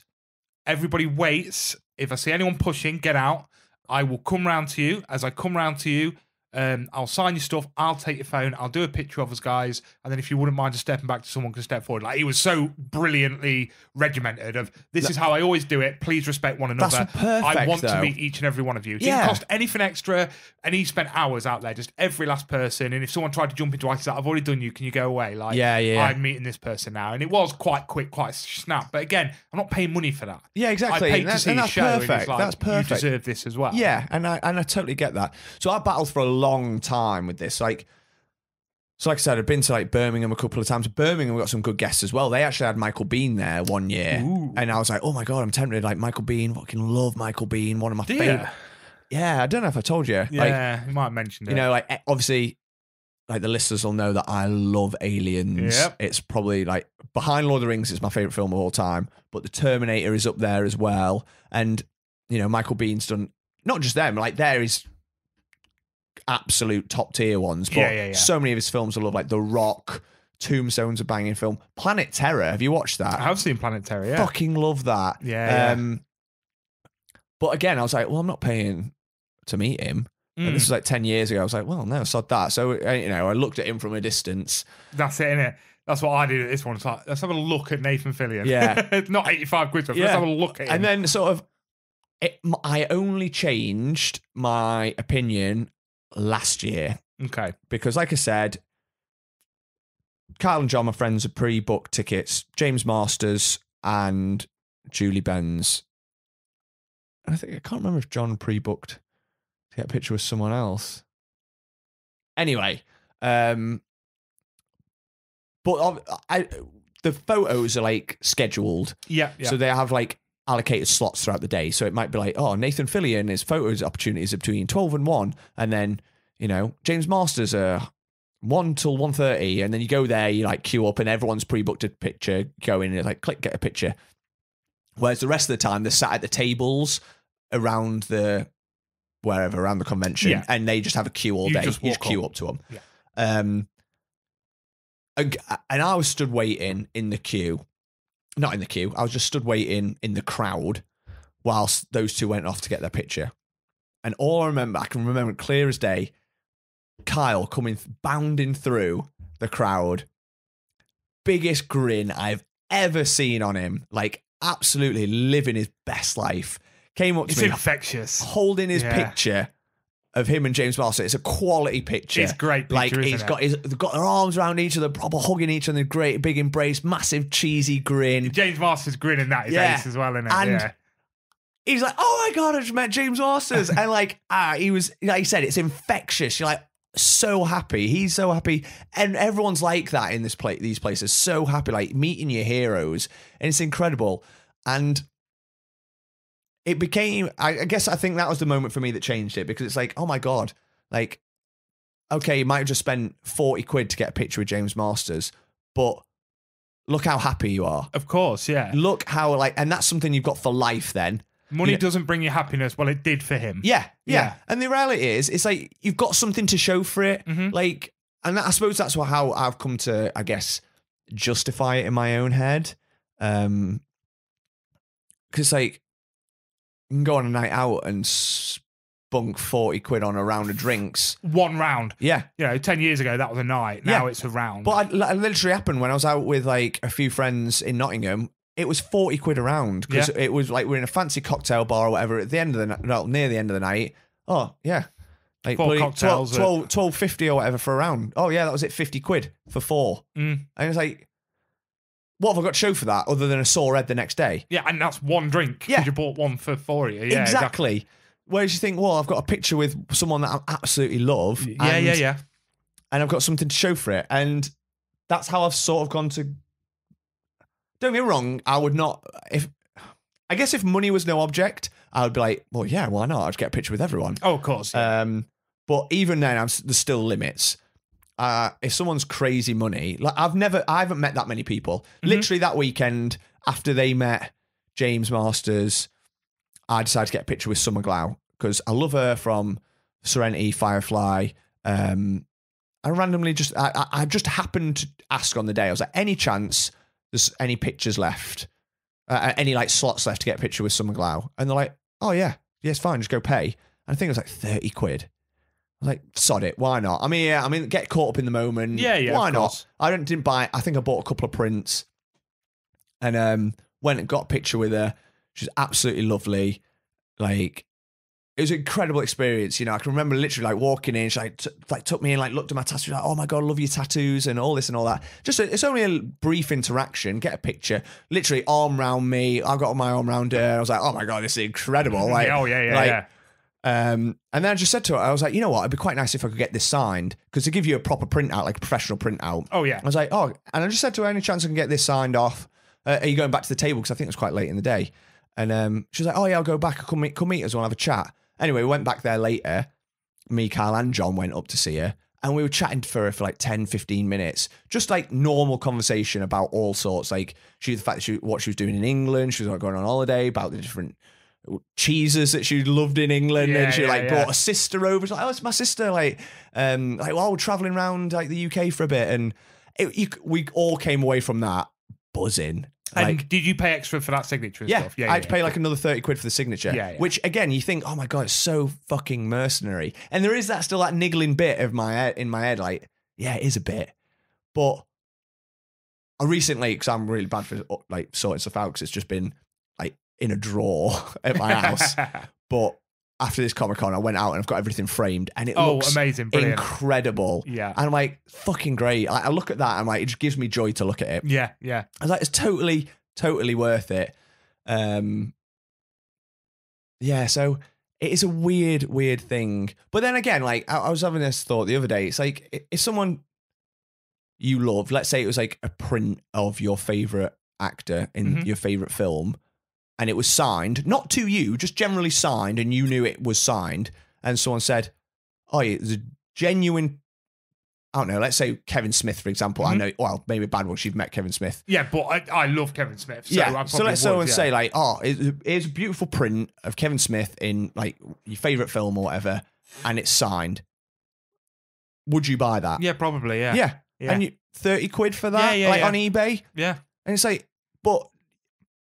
everybody waits. If I see anyone pushing, get out. I will come round to you. As I come round to you, I'll sign your stuff. I'll take your phone. I'll do a picture of us, guys. And then if you wouldn't mind just stepping back to someone can step forward. Like, he was so brilliantly regimented of, this is how I always do it. Please respect one another. That's perfect, I want to meet each and every one of you. It didn't cost anything extra. And he spent hours out there, just every last person. And if someone tried to jump into it, I've already done you. Can you go away? Like, I'm meeting this person now. And it was quite quick, quite snap. But again, I'm not paying money for that. Yeah, exactly. I paid to see his show. Perfect. And it's like, that's perfect. You deserve this as well. Yeah, and I totally get that. So I battled for a long time with this. Like I said, I've been to like Birmingham a couple of times. Birmingham, we got some good guests as well. They actually had Michael Biehn there one year. Ooh. And I was like, oh my God, I'm tempted. Like Michael Biehn, fucking love Michael Biehn, one of my favorite. Yeah, I don't know if I told you. Yeah, you might have mentioned it. Like obviously, like the listeners will know that I love Aliens. Yep. It's probably like behind Lord of the Rings, it's my favorite film of all time. But the Terminator is up there as well. And Michael Bihn's done not just them. Like there is absolute top tier ones, but so many of his films I love, like The Rock, Tombstone's a banging film. Planet Terror, have you watched that? I have seen Planet Terror, yeah. Fucking love that. But again, I was like, well, I'm not paying to meet him. And this was like 10 years ago. I was like, well, no, sod that. So, I looked at him from a distance. That's it, innit? That's what I did at this one. It's like, let's have a look at Nathan Fillion. Yeah. Not 85 quid, let's have a look at him. And then sort of, I only changed my opinion last year. Okay. Because like I said, Kyle and John, my friends, had pre-booked tickets. James Masters and Julie Benz. And I can't remember if John pre-booked to get a picture with someone else. Anyway, but the photos are like scheduled. Yeah. So they have like allocated slots throughout the day. So it might be like, oh, Nathan Fillion, his photos opportunities are between 12 and 1. And then, James Masters are 1 till 1:30. And then you go there, you like queue up and everyone's pre-booked a picture, go in and like click, get a picture. Whereas the rest of the time they're sat at the tables around around the convention, and they just have a queue all day. You just queue up to them. Yeah. And I was stood waiting in the queue, not in the queue. I was just stood waiting in the crowd whilst those two went off to get their picture. And all I can remember clear as day, Kyle coming bounding through the crowd. Biggest grin I've ever seen on him. Like, absolutely living his best life. Came up to It's me, infectious. holding his picture of him and James Marsden. It's a quality picture. It's a great picture, Like, isn't they've got their arms around each other, proper hugging each other, great big embrace, massive cheesy grin. James Marsden's grinning that is ace as well, isn't it? And he's like, oh my God, I just met James Masters. And like, he was, like you said, it's infectious. You're like, so happy. He's so happy. And everyone's like that in these places. So happy, like meeting your heroes. And it's incredible. And it became, I guess I think that was the moment for me that changed it, because it's like, oh my God, like, okay, you might have just spent 40 quid to get a picture with James Masters, but look how happy you are. Of course, yeah. Look how, like, and that's something you've got for life then. Money doesn't bring you happiness. Well, it did for him. Yeah. And the reality is, it's like, you've got something to show for it. Mm-hmm. Like, and I suppose that's how I've come to, I guess, justify it in my own head. Because, like, you can go on a night out and spunk 40 quid on a round of drinks. One round. Yeah. 10 years ago, that was a night. Now it's a round. But it literally happened when I was out with, like, a few friends in Nottingham. It was 40 quid a round, because it was like we're in a fancy cocktail bar or whatever at the end of near the end of the night. Oh, yeah. Like 4 cocktails. 12.50 or whatever for a round. Oh, yeah, that was it, 50 quid for 4. And it's like, what have I got to show for that other than a sore head the next day? Yeah, and that's one drink. Yeah. You bought one for 4 of you. Yeah, exactly. Whereas you think, well, I've got a picture with someone that I absolutely love. Yeah. And I've got something to show for it. And that's how I've sort of gone to... Don't get me wrong, I would not... I guess if money was no object, I would be like, well, yeah, why not? I'd just get a picture with everyone. Oh, of course. Yeah. But even then, there's still limits. If someone's crazy money... Like, I haven't met that many people. Mm-hmm. Literally that weekend, after they met James Masters, I decided to get a picture with Summer Glau, because I love her from Serenity, Firefly. I randomly I just happened to ask on the day. I was like, any chance there's any pictures left, any like slots left to get a picture with Summer Glau? And they're like, oh yeah, it's fine, just go pay. And I think it was like 30 quid. I was like, sod it, why not? I mean, get caught up in the moment. Yeah, why of not? course. I didn't buy. I think I bought a couple of prints, and went and got a picture with her. She's absolutely lovely. Like, it was an incredible experience. I can remember literally like walking in. She like took me in, like looked at my tattoos, like, oh my God, I love your tattoos and all this and all that. It's only a brief interaction. Get a picture. Literally arm round me. I got my arm round her. I was like, oh my God, this is incredible. Like, yeah. And then I just said to her, I was like, you know what? It'd be quite nice if I could get this signed, because they give you a proper printout, like a professional printout. Oh yeah. I was like, oh, and I just said to her, any chance I can get this signed off? Are you going back to the table? Because I think it was quite late in the day. And she was like, oh yeah, I'll go back. Come meet us. We'll have a chat. Anyway, we went back there later. Me, Kyle, and John went up to see her, and we were chatting for her for like 10, 15 minutes. Just like normal conversation about all sorts. Like the fact that what she was doing in England. She was like going on holiday, about the different cheeses that she loved in England. And she brought a sister over. She's like, oh, it's my sister. Well, we're traveling around like the UK for a bit. And we all came away from that buzzing. And did you pay extra for that signature and stuff? Yeah, I had to pay like another 30 quid for the signature. Yeah. Which, again, you think, oh my God, it's so fucking mercenary. And there is still that niggling bit of in my head, like, yeah, it is a bit. But I recently, because I'm really bad for like sorting stuff out, because it's just been like in a drawer at my house. But after this Comic-Con, I went out and I've got everything framed, and it looks amazing, brilliant, incredible. Yeah. And I'm like, fucking great. I look at that, and I'm like, it just gives me joy to look at it. Yeah. I was like, it's totally worth it. So it is a weird thing. But then again, like, I was having this thought the other day. It's like, if someone you love, let's say it was like a print of your favorite actor in your favorite film, and it was signed, not to you, just generally signed, and you knew it was signed, and someone said, oh, it's a genuine, I don't know, let's say Kevin Smith, for example. I know, well, maybe a bad one, you've met Kevin Smith. Yeah, but I love Kevin Smith. So yeah, so let's say like, oh, it's a beautiful print of Kevin Smith in like your favourite film or whatever, and it's signed. Would you buy that? Yeah, probably, yeah. Yeah. And 30 quid for that, on eBay? Yeah. And it's like, but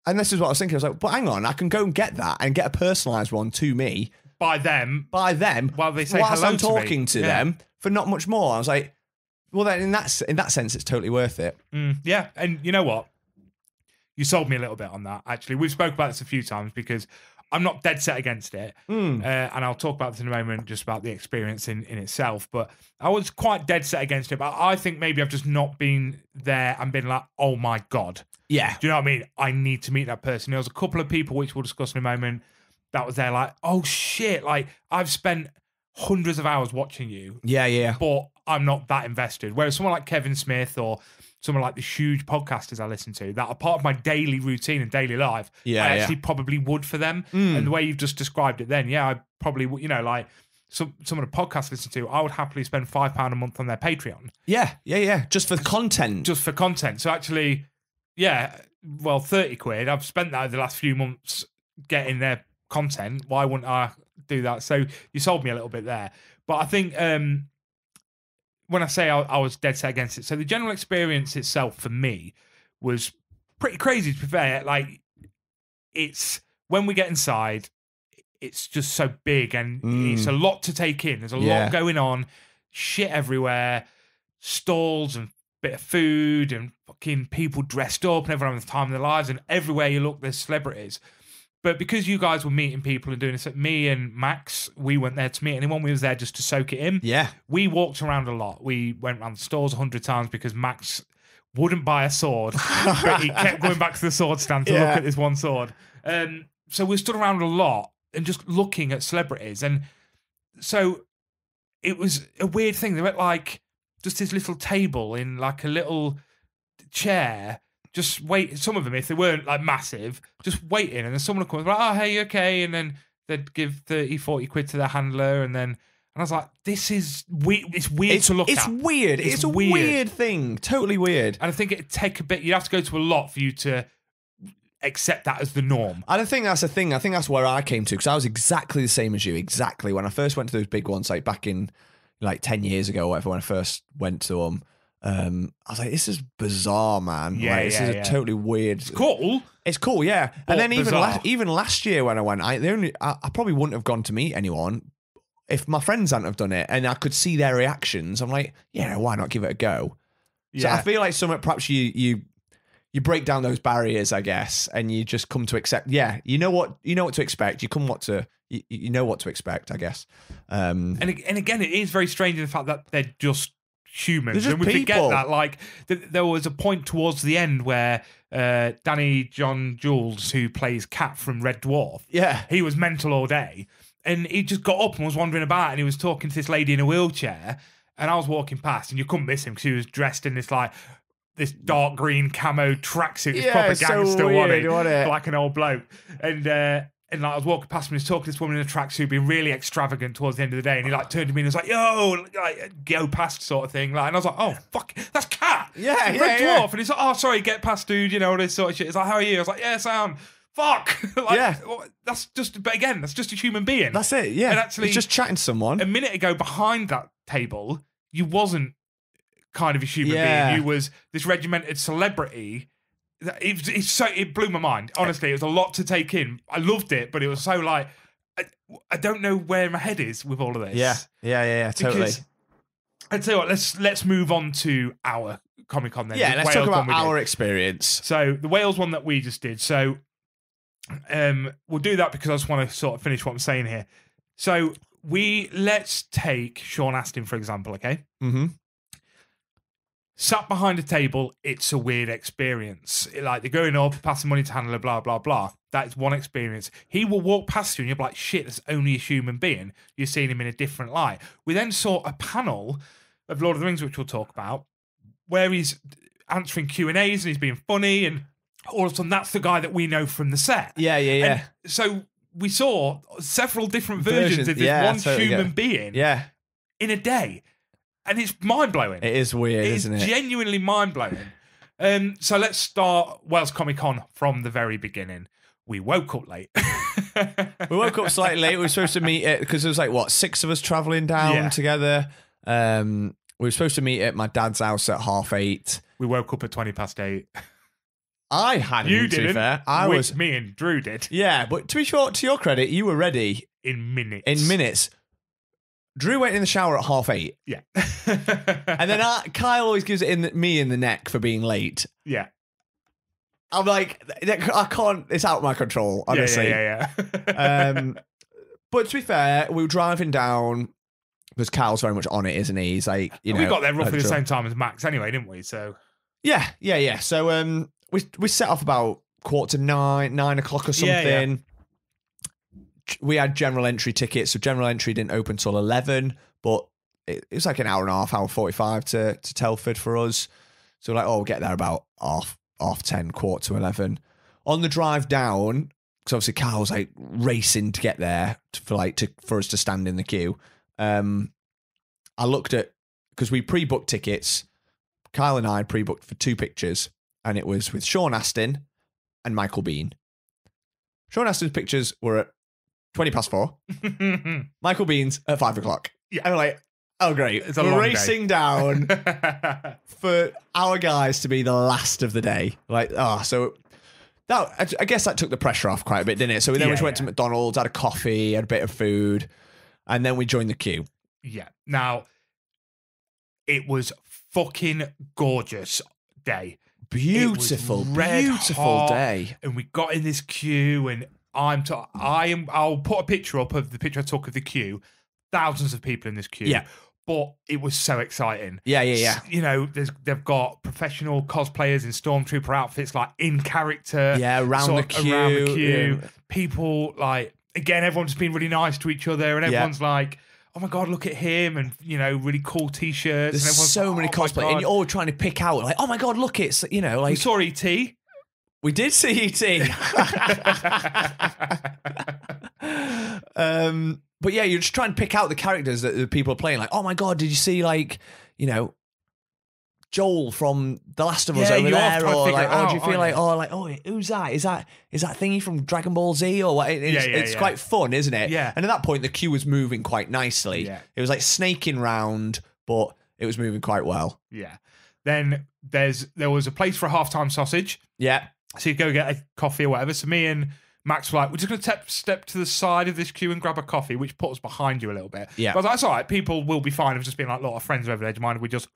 And this is what I was thinking. I was like, but hang on, I can go and get that and get a personalised one to me by them while they say whilst hello I'm to me. talking to them for not much more. I was like, well, then in that sense, it's totally worth it. Yeah, and you know what? You sold me a little bit on that. Actually, we've spoke about this a few times because I'm not dead set against it, and I'll talk about this in a moment, just about the experience in itself. But I was quite dead set against it. But I think maybe I've just not been there and been like, oh my god, Yeah. do you know what I mean? I need to meet that person. There was a couple of people, which we'll discuss in a moment, that was there like, oh shit, like I've spent hundreds of hours watching you, Yeah. but I'm not that invested. Whereas someone like Kevin Smith or someone like the huge podcasters I listen to that are part of my daily routine and daily life, I actually probably would for them. And the way you've just described it then, I probably would, like some of the podcasts I listen to, I would happily spend £5 a month on their Patreon. Yeah. Just for content. Just for content. So actually, 30 quid. I've spent that over the last few months getting their content. Why wouldn't I do that? So you sold me a little bit there. But I think when I say I was dead set against it, so the general experience itself for me was pretty crazy, to be fair. Like, it's when we get inside, it's just so big and it's a lot to take in. There's a lot going on, shit everywhere, stalls and bit of food and fucking people dressed up and everyone having the time of their lives, and everywhere you look, there's celebrities. But because you guys were meeting people and doing this, me and Max, we weren't there to meet anyone. We was there just to soak it in. Yeah. We walked around a lot. We went around the stores 100 times because Max wouldn't buy a sword, but he kept going back to the sword stand to look at this one sword. So we stood around a lot and just looking at celebrities. And so it was a weird thing. They were like just this little table in like a little chair, just wait. Some of them, if they weren't like massive, just waiting. And then someone would come and be like, oh, hey, you okay? And then they'd give 30, 40 quid to their handler. And I was like, this is weird. It's weird to look at. It's weird. It's a weird thing. Totally weird. And I think it'd take a bit, you'd have to go to a lot for you to accept that as the norm. I don't think that's a thing. I think that's where I came to, because I was exactly the same as you. Exactly. When I first went to those big ones, like back in like 10 years ago or whatever, when I first went to them, I was like, this is bizarre, man. This is totally weird. It's cool. It's cool, yeah. But and then bizarre. even last year when I went, I probably wouldn't have gone to meet anyone if my friends hadn't have done it, and I could see their reactions. I'm like, why not give it a go? So I feel like perhaps you break down those barriers, I guess, and you just come to accept. Yeah, you know what to expect. You know what to expect, I guess. And again, it is very strange in the fact that they're just humans, they're just and we people. forget that. Like there was a point towards the end where Danny John Jules, who plays Cat from Red Dwarf, he was mental all day, and he just got up and was wandering about, and he was talking to this lady in a wheelchair, and I was walking past, and you couldn't miss him because he was dressed in this dark green camo tracksuit, this proper gangster, wasn't it? Like an old bloke, and like I was walking past him, he was talking to this woman in a tracksuit, being really extravagant towards the end of the day, and he like turned to me and was like, "Yo, like go past," sort of thing. Like, and I was like, "Oh fuck, that's Cat, Red Dwarf," and he's like, "Oh, sorry, get past, dude," all this sort of shit. He's like, "How are you?" I was like, "Yeah, sound." Fuck. That's just a human being. That's it. Yeah, and actually, it's just chatting to someone. A minute ago, behind that table, you wasn't kind of a human being. You was this regimented celebrity. It blew my mind. Honestly, it was a lot to take in. I loved it, but it was so like I don't know where my head is with all of this. Yeah, totally. Because, I'd tell you what, let's move on to our Comic-Con then. Yeah, let's talk about our experience. So the Wales one that we just did. So we'll do that because I just want to sort of finish what I'm saying here. So let's take Sean Astin, for example, okay? Mm-hmm. Sat behind a table, it's a weird experience. Like, they're going up, passing money to handler, blah, blah, blah. That's one experience. He will walk past you and you're like, shit, that's only a human being. You're seeing him in a different light. We then saw a panel of Lord of the Rings, which we'll talk about, where he's answering Q&As and he's being funny, and all of a sudden that's the guy that we know from the set. Yeah. And so we saw several different versions of this human being in a day. And it's mind-blowing. It is weird, isn't it? It's genuinely mind-blowing. So let's start Wales Comic-Con from the very beginning. We woke up late. We woke up slightly late. We were supposed to meet it because there was like, 6 of us travelling down together. We were supposed to meet at my dad's house at 8:30. We woke up at 8:20. I hadn't. You to be didn't. fair. Me and Drew did Yeah, but to be sure, to your credit, you were ready in minutes. in minutes. Drew went in the shower at 8:30. Yeah. And then Kyle always gives it me in the neck for being late. Yeah. I'm like, I can't. It's out of my control, honestly. Yeah. But to be fair, we were driving down because Kyle's very much on it, isn't he? He's like, you know, we got there roughly the same time as Max, anyway, didn't we? So yeah. So we set off about 8:45, 9 o'clock or something. Yeah. We had general entry tickets, so general entry didn't open till 11, but it was like an hour and a half, hour 45 to Telford for us. So we're like, we'll get there about half 10, 11:15. On the drive down, because obviously Carl's like racing to get there for us to stand in the queue. I looked at, because we pre-booked tickets, Kyle and I pre-booked for 2 pictures, and it was with Sean Astin and Michael Bean. Sean Astin's pictures were at 4:20. Michael Bean's at 5 o'clock. Yeah. I'm like, oh great. We're racing down for our guys to be the last of the day. Like, so that, I guess that took the pressure off quite a bit, didn't it? So we went to McDonald's, had a coffee, had a bit of food, and then we joined the queue. Yeah. Now, it was fucking gorgeous day. Beautiful day. And we got in this queue, and I'll put a picture up of the picture I took of the queue. Thousands of people in this queue. Yeah. But it was so exciting. Yeah. You know, they've got professional cosplayers in Stormtrooper outfits, like in character. Yeah, around the queue. Yeah. People, like, again, everyone's been really nice to each other, and everyone's like, oh my God, look at him, and, you know, really cool T-shirts. There's and everyone's so like, many cosplay, and you're all trying to pick out, like, oh my God, look, it's, you know, like... We saw E.T. We did see E.T. But yeah, you're just trying to pick out the characters that the people are playing. Like, oh my God, did you see, like, you know, Joel from The Last of Us over there? Or like, do you feel like, who's that? Is that thingy from Dragon Ball Z? Or what? It's quite fun, isn't it? Yeah. And at that point, the queue was moving quite nicely. Yeah. It was like snaking round, but it was moving quite well. Yeah. Then there was a place for a halftime sausage. Yeah. So you go get a coffee or whatever. So me and Max were like, we're just going to step to the side of this queue and grab a coffee, which put us behind you a little bit. Yeah. But I was like, that's all right. People will be fine. I've just been like, look, our friends are over there. Do you mind if we just...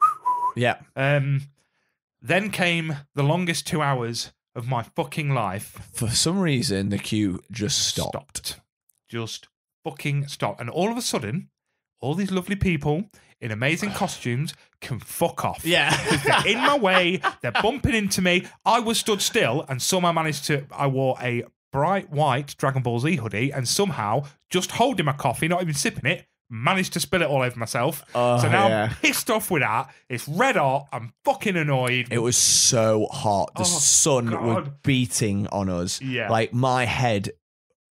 Yeah. Then came the longest 2 hours of my fucking life. For some reason, the queue just stopped. Just fucking stopped. And all of a sudden, all these lovely people in amazing costumes can fuck off. Yeah. They're in my way. They're bumping into me. I was stood still and somehow I wore a bright white Dragon Ball Z hoodie and somehow, just holding my coffee, not even sipping it, managed to spill it all over myself. So now I'm pissed off with that. It's red hot. I'm fucking annoyed. It was so hot. The sun was beating on us. Yeah. Like my head,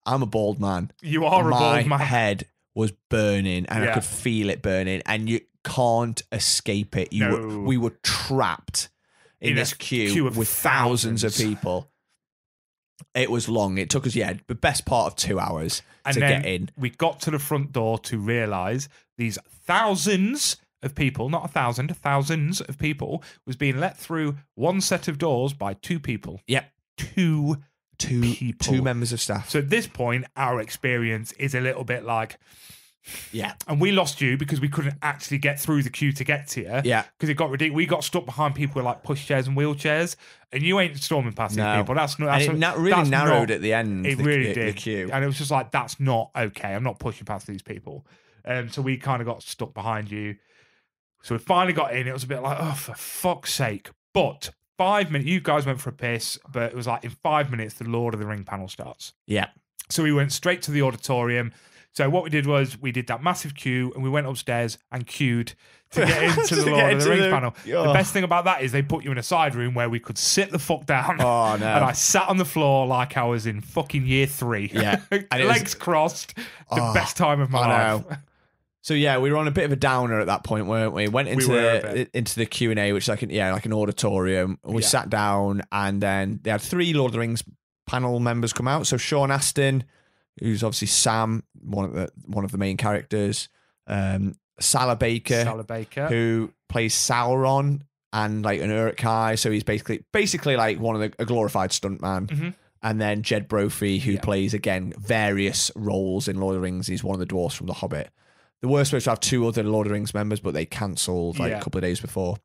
I'm a bald man. You are a bald man. My head was burning and I Yeah. could feel it burning and you can't escape it. We were trapped in this queue of with thousands of people. It was long. It took us, the best part of 2 hours to get in. We got to the front door to realise these thousands of people, not 1,000, thousands of people, was being let through one set of doors by 2 people. Yep. Two people. 2 members of staff. So at this point, our experience is a little bit like... Yeah. And we lost you because we couldn't actually get through the queue to get to you. Yeah. Because it got ridiculous. We got stuck behind people with like pushchairs and wheelchairs, and you ain't storming past these people. That's not. And it really narrowed at the end. It really did. The queue. And it was just like, that's not okay. I'm not pushing past these people. So we kind of got stuck behind you. So we finally got in. It was a bit like, oh, for fuck's sake. But 5 minutes, you guys went for a piss, but it was like in 5 minutes, the Lord of the Ring panel starts. Yeah. So we went straight to the auditorium. So what we did was we did that massive queue and we went upstairs and queued to get into the Lord of the Rings panel. The best thing about that is they put you in a side room where we could sit the fuck down. Oh, no. And I sat on the floor like I was in fucking year 3. Yeah. And legs crossed. The best time of my life. So yeah, we were on a bit of a downer at that point, weren't we? Went into the Q&A, which is like an auditorium. We sat down and then they had 3 Lord of the Rings panel members come out. So Sean Astin, who's obviously Sam, one of the main characters. Salah Baker, who who plays Sauron and like an Uruk-hai. So he's basically like a glorified stuntman. Mm-hmm. And then Jed Brophy, who plays, again, various roles in Lord of the Rings. He's one of the dwarfs from The Hobbit. They were supposed to have 2 other Lord of the Rings members, but they cancelled a couple of days before.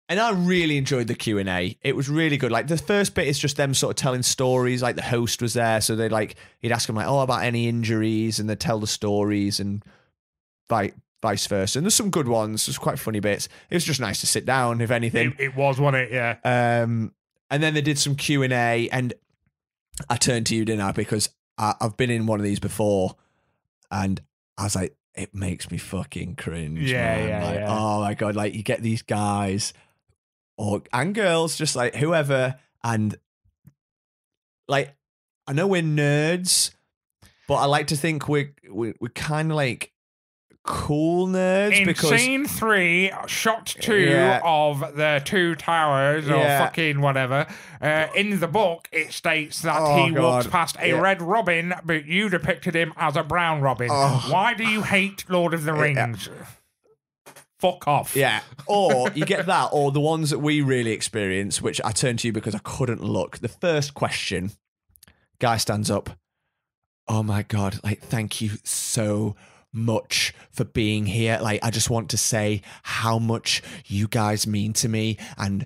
And I really enjoyed the Q&A. It was really good. Like, the first bit is just them sort of telling stories. Like, the host was there, so he'd ask them, like, about any injuries, and they'd tell the stories, and vice versa. And there's some good ones. There's quite funny bits. It was just nice to sit down, if anything. It was, wasn't it? Yeah. And then they did some Q&A, and I turned to you, didn't I? Because I've been in one of these before, and I was like, it makes me fucking cringe. Man. Yeah. Oh my God. Like, you get these guys and girls, just like whoever. And like, I know we're nerds, but I like to think we're kind of like cool nerds. In because scene 3, shot 2 of the 2 towers or fucking whatever, in the book it states that he walks past a red robin, but you depicted him as a brown robin. Why do you hate Lord of the Rings? Fuck off. Yeah. Or you get that, or the ones that we really experience, which I turned to you because I couldn't look. The first question, guy stands up. Oh my God, like, thank you so much for being here. Like, I just want to say how much you guys mean to me, and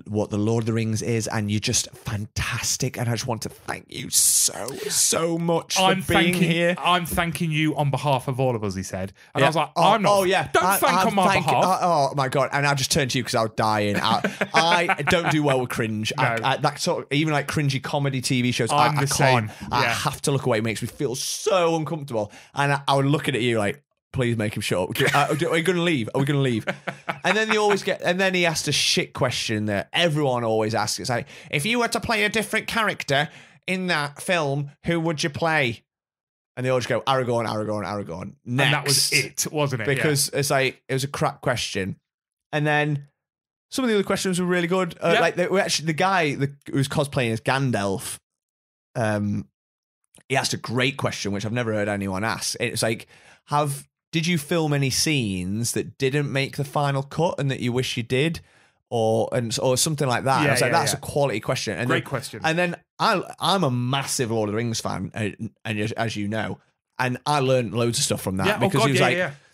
what the Lord of the Rings is, and you're just fantastic, and I just want to thank you so much for being here. I'm thanking you on behalf of all of us, he said. And I was like, I'm not. Don't thank on my behalf. Oh my God. And I just turned to you because I was dying. I don't do well with cringe. No. That sort of, even like cringy comedy TV shows, I'm I the same. can't. I have to look away. It makes me feel so uncomfortable. And I would look at you like, please make him shut up. Are we going to leave? Are we going to leave? And then then he asked a shit question that everyone always asks. It's like, if you were to play a different character in that film, who would you play? And they all just go, Aragorn. Next. And that was it, wasn't it? Because it's like, it was a crap question. And then some of the other questions were really good. Like, the guy who was cosplaying as Gandalf, he asked a great question, which I've never heard anyone ask. It's like, did you film any scenes that didn't make the final cut and that you wish you did, or something like that? I was like, that's a quality question. And great question. And then I'm a massive Lord of the Rings fan, and as you know, and I learned loads of stuff from that because he was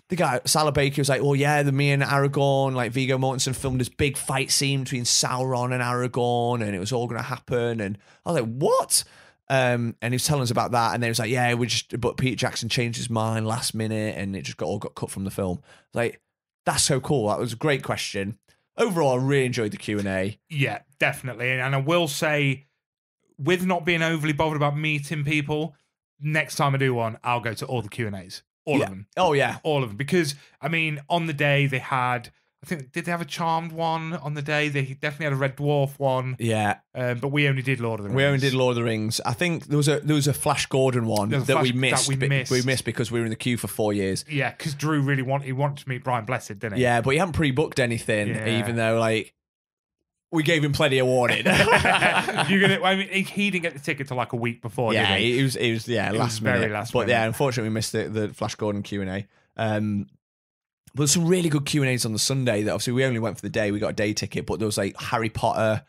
the guy Salah Baker was like, oh yeah, me and Aragorn, like Viggo Mortensen filmed this big fight scene between Sauron and Aragorn, and it was all going to happen. And I was like, what? And he was telling us about that, and then he was like, yeah, but Peter Jackson changed his mind last minute, and it just got cut from the film. Like, that's so cool. That was a great question. Overall, I really enjoyed the Q&A. Yeah, definitely. And I will say, with not being overly bothered about meeting people, next time I do one, I'll go to all the Q&As. All of them. Oh, yeah. All of them. Because, I mean, on the day they had, I think, did they have a Charmed one on the day? They definitely had a Red Dwarf one. Yeah. But we only did Lord of the Rings. We only did Lord of the Rings. I think there was a Flash Gordon one that we missed. We missed because we were in the queue for 4 years. Yeah, because Drew really wanted to meet Brian Blessed, didn't he? Yeah, but he hadn't pre-booked anything, even though, like, we gave him plenty of warning. He didn't get the ticket till like a week before. Yeah, did he? it was last minute. Very last but minute. Yeah, unfortunately, we missed the Flash Gordon Q&A. But there's some really good Q&As on the Sunday that obviously we only went for the day. We got a day ticket, but there was like Harry Potter,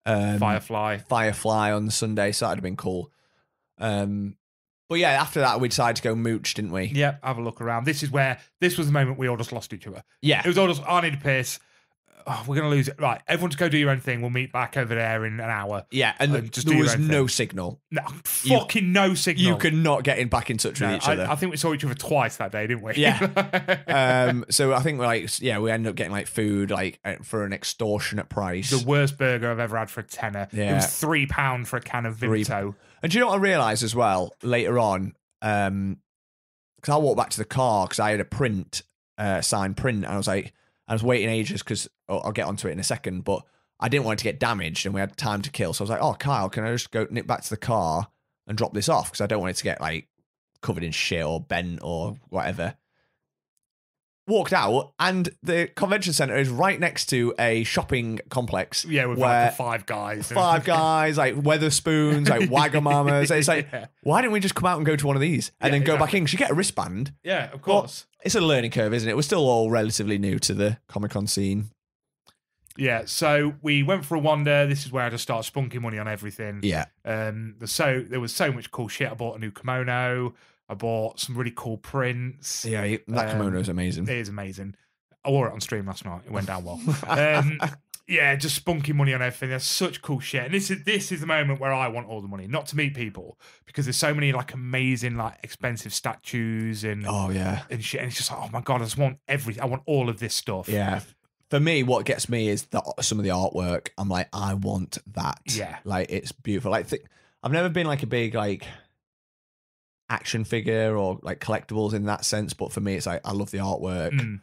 Firefly on the Sunday, so that'd have been cool. But yeah, after that we decided to go mooch, didn't we? Yeah, have a look around. This was the moment we all just lost each other. Yeah, it was all just, I need a piss. Oh, we're going to lose it. Right, everyone just go do your own thing. We'll meet back over there in an hour. Yeah, and there was no signal. No, no signal. You could not get back in touch with each other. I think we saw each other twice that day, didn't we? Yeah. So I think we ended up getting like food like for an extortionate price. The worst burger I've ever had for a tenner. Yeah. It was £3 for a can of Vimto. And do you know what I realised as well later on? Because I walked back to the car because I had a signed print, and I was waiting ages because I'll get onto it in a second, but I didn't want it to get damaged and we had time to kill. So I was like, oh, Kyle, can I just go nip back to the car and drop this off? Because I don't want it to get like covered in shit or bent or whatever. Walked out, and the convention centre is right next to a shopping complex. Yeah, with like the Five Guys. Like Weatherspoons, like Wagamamas. It's like, why didn't we just come out and go to one of these and then go back in? Because you get a wristband. Yeah, of course. But it's a learning curve, isn't it? We're still all relatively new to the Comic-Con scene. Yeah, so we went for a wander. This is where I just started spunking money on everything. Yeah. There was so much cool shit. I bought a new kimono. I bought some really cool prints. Yeah, that kimono is amazing. It is amazing. I wore it on stream last night. It went down well. Yeah, just spunking money on everything. There's such cool shit, and this is the moment where I want all the money, not to meet people, because there's so many like amazing, like expensive statues and and shit. And it's just like, oh my god, I just want I want all of this stuff. Yeah. For me, what gets me is some of the artwork. I'm like, I want that. Yeah, like it's beautiful. Like I've never been like a big like action figure or like collectibles in that sense, but for me, it's like I love the artwork.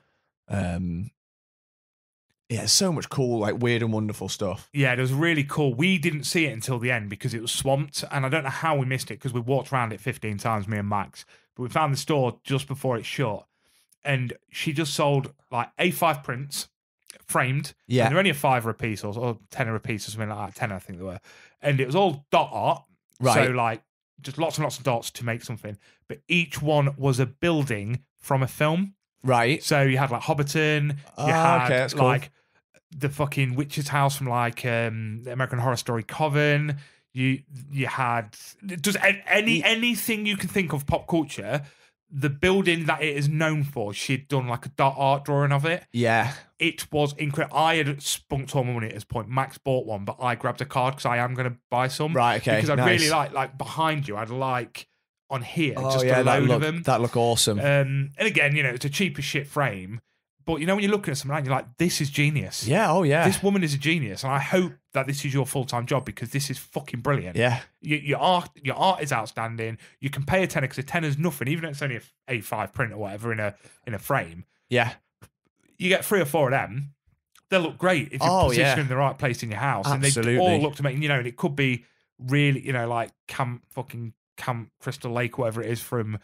Yeah, so much cool, like weird and wonderful stuff. Yeah, it was really cool. We didn't see it until the end because it was swamped, and I don't know how we missed it because we walked around it 15 times, me and Max. But we found the store just before it shut, and she just sold like A5 prints, framed. Yeah, and they're only a £5 a piece or 10 a piece or something like that. 10, I think they were, and it was all dot art. Right. So like just lots and lots of dots to make something, but each one was a building from a film. Right. So you had like Hobbiton, you had that's cool. like the fucking witch's house from like the American Horror Story Coven. You had just anything you can think of pop culture. The building that it is known for, she'd done like a dot art drawing of it. Yeah. It was incredible. I had spunked all my money at this point. Max bought one, but I grabbed a card because I am going to buy some. Right, okay. Because I'd nice. really like behind you, I'd like on here just yeah, a load of them. That look awesome. And again, you know, it's a cheap as shit frame. But you know, when you're looking at something like, you're like, this is genius. Yeah, oh yeah. This woman is a genius. And I hope that this is your full-time job because this is fucking brilliant. Yeah. Your art is outstanding. You can pay a tenner because a tenner's nothing, even if it's only a A5 print or whatever in a frame. Yeah. You get 3 or 4 of them, they'll look great if you're positioned in the right place in your house. Absolutely. And they all look to make, you know, and it could be really, you know, like Camp Crystal Lake, whatever it is from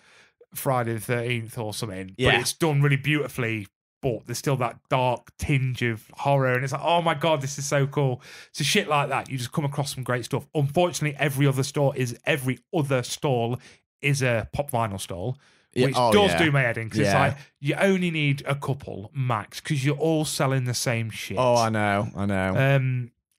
Friday the 13th or something. Yeah. But it's done really beautifully. But there's still that dark tinge of horror, and it's like, oh my god, this is so cool. So shit like that, you just come across some great stuff. Unfortunately, every other stall is a pop vinyl stall, which does do my head in because it's like you only need a couple max because you're all selling the same shit. Oh, I know.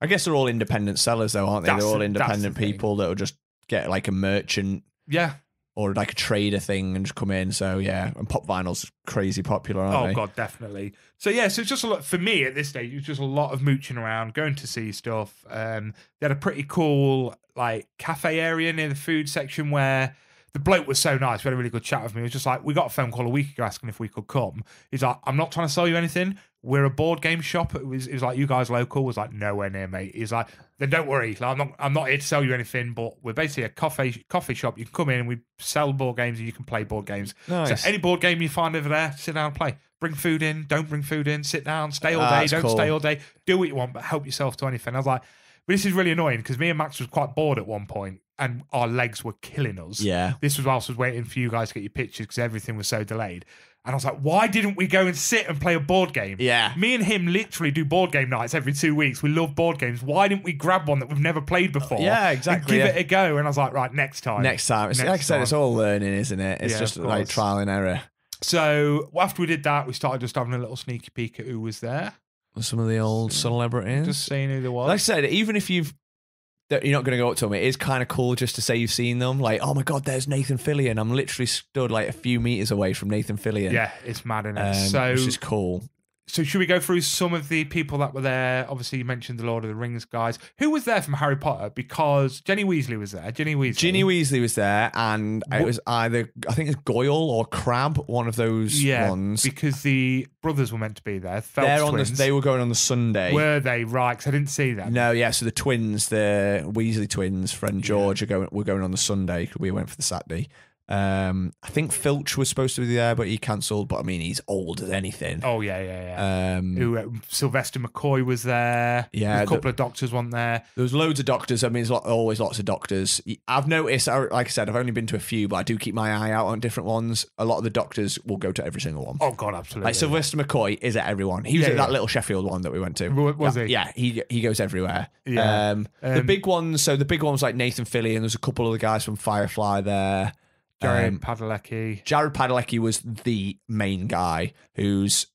I guess they're all independent sellers though, aren't they? They're all independent people that will just get like a merchant. Yeah. Or like a trader thing and just come in. So yeah, and pop vinyl's crazy popular, aren't they? Oh god, definitely. So yeah, so it's just a lot for me at this stage. It was just a lot of mooching around, going to see stuff. They had a pretty cool like cafe area near the food section where the bloke was so nice. We had a really good chat with me. He was just like, we got a phone call a week ago asking if we could come. He's like, I'm not trying to sell you anything. We're a board game shop. It was like, you guys local? Was like, nowhere near, mate. He's like, then don't worry. Like, I'm not here to sell you anything, but we're basically a coffee shop. You can come in and we sell board games and you can play board games. Nice. So any board game you find over there, sit down and play. Bring food in, don't bring food in, sit down, stay all day, don't stay all day. Do what you want, but help yourself to anything. I was like, but this is really annoying because me and Max was quite bored at one point and our legs were killing us. Yeah. This was whilst I was waiting for you guys to get your pictures because everything was so delayed. And I was like, why didn't we go and sit and play a board game? Yeah. Me and him literally do board game nights every 2 weeks. We love board games. Why didn't we grab one that we've never played before? Yeah, exactly. And give it a go. And I was like, right, next time. It's, like I said, it's all learning, isn't it? It's just like trial and error. So after we did that, we started just having a little sneaky peek at who was there. Some of the old celebrities. Just seeing who there was. Like I said, even if you're not going to go up to them, it is kind of cool just to say you've seen them. Like, oh my God, there's Nathan Fillion. I'm literally stood like a few meters away from Nathan Fillion. Yeah, it's mad, isn't it? Which is cool. So should we go through some of the people that were there? Obviously, you mentioned the Lord of the Rings guys. Who was there from Harry Potter? Because Ginny Weasley was there. Ginny Weasley was there, and it was either, I think it's Goyle or Crabbe, one of those ones. Because the brothers were meant to be there. They were going on the Sunday. Were they? Right, because I didn't see them. No, yeah, so the twins, the Weasley twins, Fred and George, were going on the Sunday. We went for the Saturday. I think Filch was supposed to be there, but he cancelled. But I mean, he's old as anything. Oh yeah. Sylvester McCoy was there. Yeah, a couple of doctors weren't there. There was loads of doctors. I mean, there's always lots of doctors. I've noticed, like I said, I've only been to a few, but I do keep my eye out on different ones. A lot of the doctors will go to every single one. Oh God, absolutely. Like Sylvester McCoy is at everyone. He was at that little Sheffield one that we went to. Was he? Yeah, he goes everywhere. Yeah. The big ones. So the big ones like Nathan Fillion. There's a couple of the guys from Firefly there. Jared Padalecki. Jared Padalecki was the main guy who's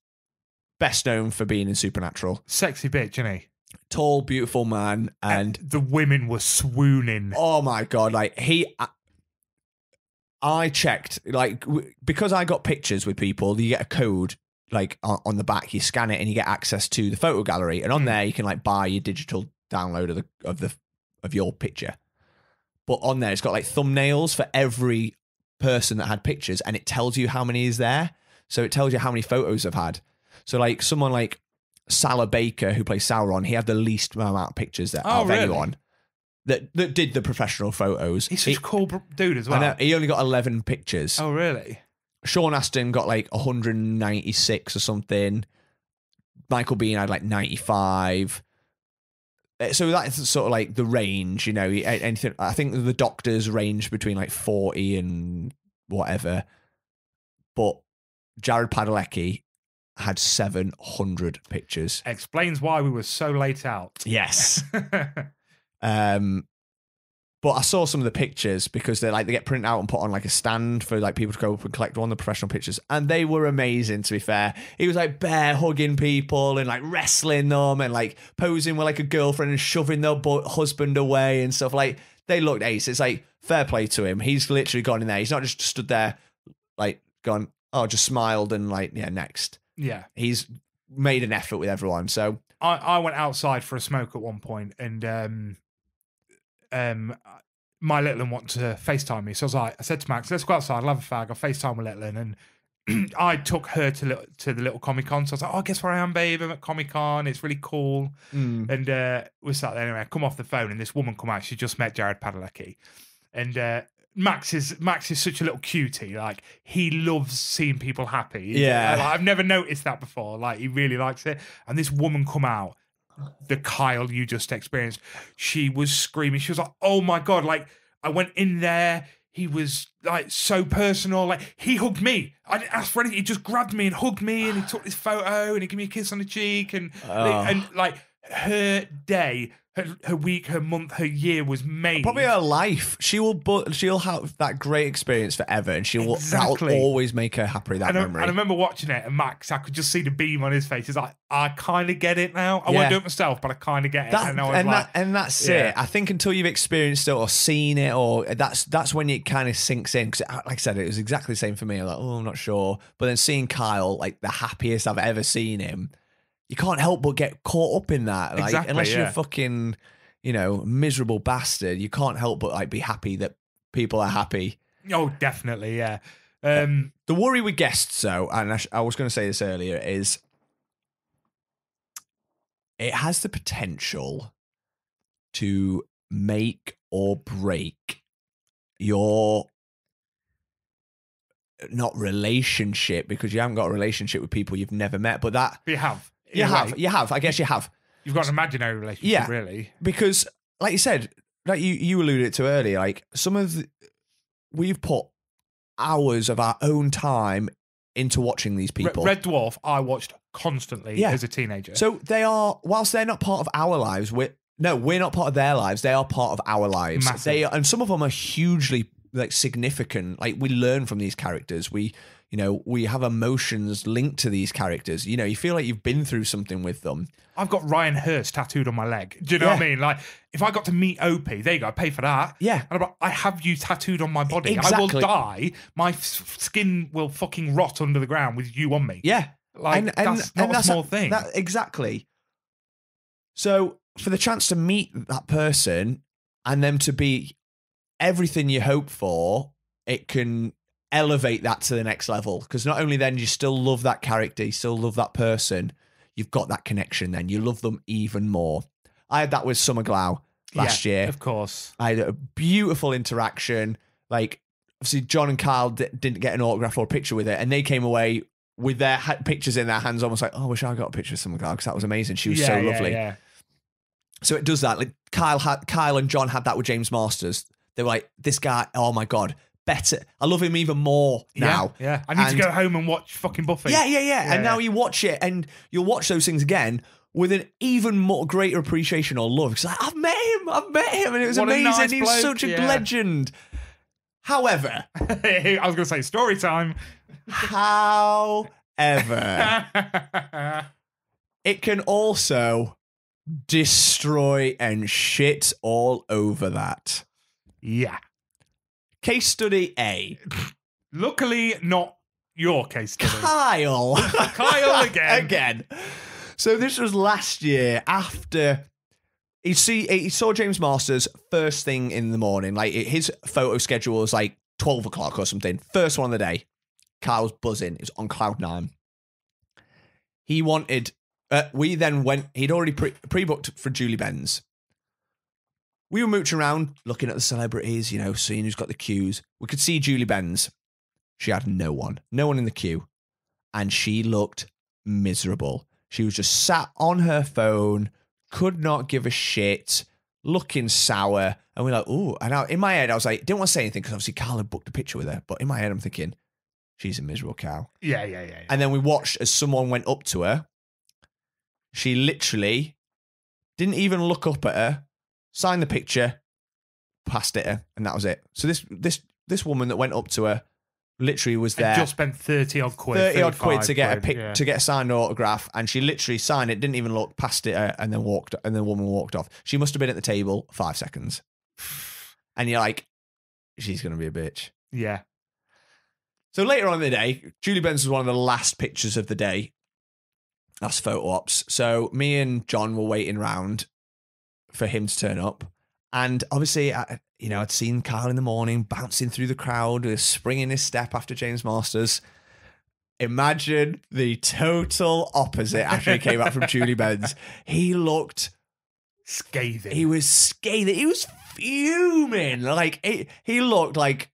best known for being in Supernatural. Sexy bitch, isn't he? Tall, beautiful man, and the women were swooning. oh my god, like I checked, like, because I got pictures with people, you get a code, like, on the back, you scan it and you get access to the photo gallery, and on there you can, like, buy your digital download of your picture. But on there, it's got, like, thumbnails for every person that had pictures, and it tells you how many is there. So it tells you how many photos they've had. So, like, someone like Salah Baker, who plays Sauron, he had the least amount of pictures out of anyone that did the professional photos. He's such a cool dude as well. I know, he only got 11 pictures. Oh, really? Sean Astin got like 196 or something. Michael Biehn had like 95. So that's sort of like the range, you know. Anything, I think the doctors range between like 40 and whatever. But Jared Padalecki had 700 pictures. Explains why we were so late out. Yes. But I saw some of the pictures because they get printed out and put on like a stand for like people to go up and collect one of the professional pictures, and they were amazing. To be fair, he was like bear hugging people and like wrestling them and like posing with like a girlfriend and shoving their husband away and stuff. Like, they looked ace. It's like, fair play to him. He's literally gone in there. He's not just stood there like gone, oh, just smiled and like, yeah, next. Yeah, he's made an effort with everyone. So I went outside for a smoke at one point, and my little one wanted to FaceTime me. So I said to Max, let's go outside, I'll have a fag, I'll FaceTime my little one. And I took her to the little Comic-Con. So I was like, oh, guess where I am, babe? I'm at Comic-Con. It's really cool. And we sat there anyway. I come off the phone and this woman come out. She just met Jared Padalecki. And Max is such a little cutie. Like, he loves seeing people happy. Yeah. Like, I've never noticed that before. Like, he really likes it. And this woman come out, the Kyle you just experienced, she was screaming. She was like, oh my God, like, I went in there, he was like so personal, like, he hugged me. I didn't ask for anything, he just grabbed me and hugged me, and he took this photo and he gave me a kiss on the cheek, and like her day, her week, her month, her year was made. Probably her life. She'll have that great experience forever, and that'll always make her happy. That memory. And I remember watching it, and Max, I could just see the beam on his face. He's like, I kind of get it now. I won't do it myself, but I kind of get it. That's it. I think until you've experienced it or seen it, or that's when it kind of sinks in. Because, like I said, it was exactly the same for me. I'm like, oh, I'm not sure. But then seeing Kyle, like the happiest I've ever seen him, you can't help but get caught up in that. Like, exactly, unless you're a fucking, miserable bastard, you can't help but like be happy that people are happy. Oh, definitely, yeah. The worry with guests, though, and I was going to say this earlier, is it has the potential to make or break your not relationship, because you haven't got a relationship with people you've never met, but that you have. You have. I guess you have. You've got an imaginary relationship, really. Because, like you said, like you alluded to earlier, like we've put hours of our own time into watching these people. Red Dwarf, I watched constantly as a teenager. So they are, whilst they're not part of our lives, we're not part of their lives. They are part of our lives. Massive. And some of them are hugely like significant. Like, we learn from these characters. We have emotions linked to these characters. You feel like you've been through something with them. I've got Ryan Hurst tattooed on my leg. Do you know what I mean? Like, if I got to meet Opie, there you go, I pay for that. Yeah. And I have you tattooed on my body. Exactly. I will die. My skin will fucking rot under the ground with you on me. Yeah. Like, that's not a small thing. Exactly. So for the chance to meet that person and them to be everything you hope for, it can elevate that to the next level. Because not only then you still love that character, you still love that person, you've got that connection then. You love them even more. I had that with Summer Glau last year. Of course. I had a beautiful interaction. Like, obviously, John and Kyle didn't get an autograph or a picture with it, and they came away with their pictures in their hands, almost like, oh, I wish I got a picture of Summer Glau, because that was amazing. She was so lovely. Yeah. So it does that. Like, Kyle and John had that with James Masters. They were like, this guy, oh my God, better. I love him even more now. Yeah. I need to go home and watch fucking Buffy. Yeah. And now you watch it, and you'll watch those things again with an even more greater appreciation or love. Because I've met him, and it was What amazing. nice He was such a legend. However, I was going to say story time. however, it can also destroy and shit all over that. Yeah. Case study A. Luckily, not your case study. Kyle. Kyle again. Again. So this was last year after he saw James Masters first thing in the morning. Like his photo schedule was like 12 o'clock or something. First one of the day. Kyle's buzzing. It was on cloud 9. He wanted... we then went... He'd already pre-booked for Julie Benz. We were mooching around, looking at the celebrities, seeing who's got the queues. We could see Julie Benz. She had no one in the queue. And she looked miserable. She was just sat on her phone, could not give a shit, looking sour. And we're like, ooh. And in my head, I was like, didn't want to say anything because obviously Carl had booked a picture with her. But in my head, I'm thinking, she's a miserable cow. Yeah. And then we watched as someone went up to her. She literally didn't even look up at her, signed the picture, passed it her, and that was it. So this woman that went up to her literally was there. And just spent 30 odd quid. 30 odd quid to get yeah. to get a signed autograph, and she literally signed it, didn't even look, passed it her, and then walked, and the woman walked off. She must have been at the table 5 seconds. And you're like, she's gonna be a bitch. Yeah. So later on in the day, Julie Benz was one of the last pictures of the day. That's photo ops. So me and John were waiting round for him to turn up. And obviously, I'd seen Kyle in the morning bouncing through the crowd, with a spring in his step after James Masters. Imagine the total opposite after he came back from Julie Benz. He looked scathing. He was scathing. He was fuming. Like, he looked like,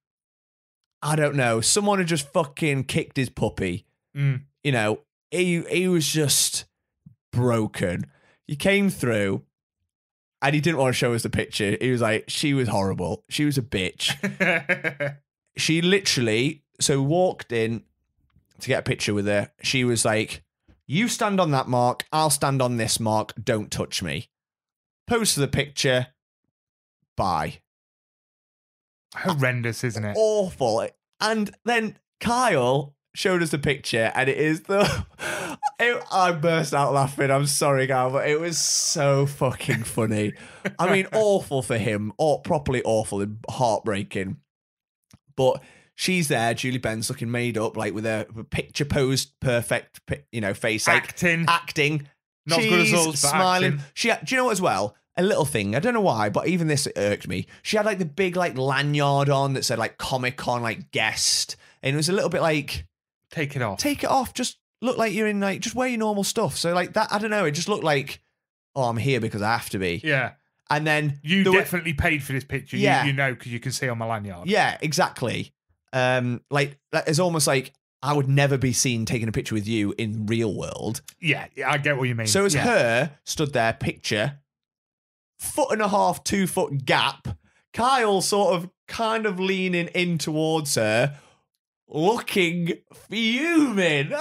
I don't know, someone had just fucking kicked his puppy. He was just broken. He came through and he didn't want to show us the picture. He was like, she was horrible. She was a bitch. She literally, so walked in to get a picture with her. She was like, you stand on that mark. I'll stand on this mark. Don't touch me. Pose for the picture. Bye. Horrendous, isn't it? Awful. And then Kyle showed us the picture, and it is I burst out laughing. I'm sorry, Kyle, but it was so fucking funny. I mean, awful for him, or properly awful and heartbreaking. But she's there, Julie Benz, looking made up, like with a picture posed, perfect, face, like, acting. Not as good as us, but smiling. Acting. Do you know what, as well? A little thing, I don't know why, but even this irked me. She had like the big like lanyard on that said like Comic-Con, like guest, and it was a little bit like, take it off. Take it off. Just look like you're in, like, just wear your normal stuff. So like that, I don't know. It just looked like, oh, I'm here because I have to be. Yeah. And then you definitely paid for this picture. Yeah. You know, because you can see on my lanyard. Yeah, exactly. Like it's almost like I would never be seen taking a picture with you in real world. Yeah, I get what you mean. So as her stood there, picture, 1.5 to 2 foot gap, Kyle sort of kind of leaning in towards her, looking fuming.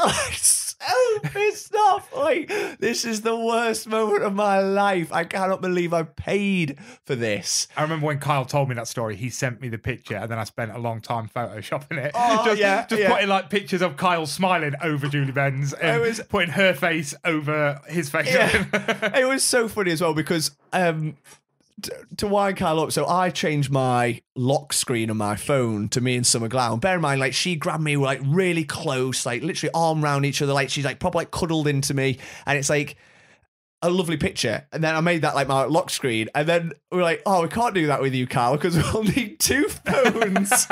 So pissed off. Like, this is the worst moment of my life. I cannot believe I paid for this. I remember when Kyle told me that story, he sent me the picture and then I spent a long time photoshopping it. Oh, just putting like pictures of Kyle smiling over Julie Benz and putting her face over his face. Yeah. It was so funny as well because to wind Kyle up, so I changed my lock screen on my phone to me and Summer Glau. Bear in mind, like, she grabbed me like really close, like literally arm around each other, like she's like probably like cuddled into me, and it's like a lovely picture. And then I made that like my lock screen, and then we're like, oh, we can't do that with you, Kyle, because we'll need 2 phones.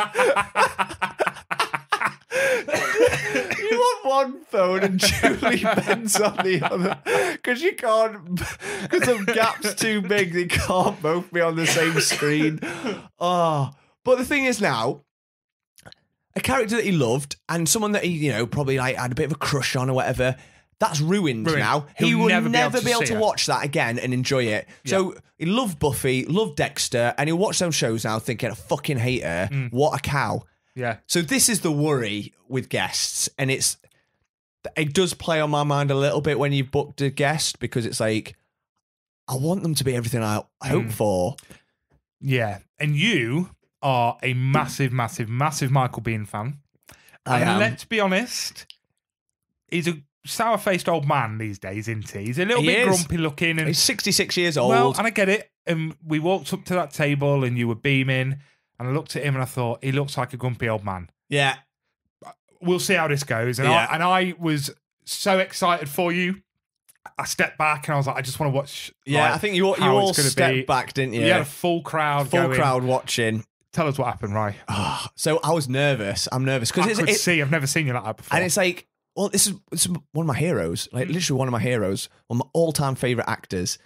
You want one phone and Julie Benz on the other, because you can't, because the gap's too big, they can't both be on the same screen. Oh, but the thing is now, a character that he loved and someone that he, probably like had a bit of a crush on or whatever, that's ruined now. He will never be able to watch that again and enjoy it. Yeah. So he loved Buffy, loved Dexter, and he'll watch those shows now thinking, I fucking hate her. What a cow. Yeah. So this is the worry with guests, and it does play on my mind a little bit when you've booked a guest, because it's like, I want them to be everything I hope for. Yeah. And you are a massive, massive, massive Michael Biehn fan. And let's be honest, he's sour-faced old man these days, isn't he? He's a little bit grumpy looking. And, he's 66 years old. Well, and I get it. And we walked up to that table and you were beaming. And I looked at him and I thought, he looks like a grumpy old man. Yeah. We'll see how this goes. And, I was so excited for you. I stepped back and I was like, I just want to watch. Yeah, I think you all stepped back, didn't you? You had a full crowd watching. Tell us what happened, right? Oh, so I was nervous. I'm nervous because I've never seen you like that before. And it's like, well, this is one of my heroes, like literally one of my heroes, one of my all-time favorite actors.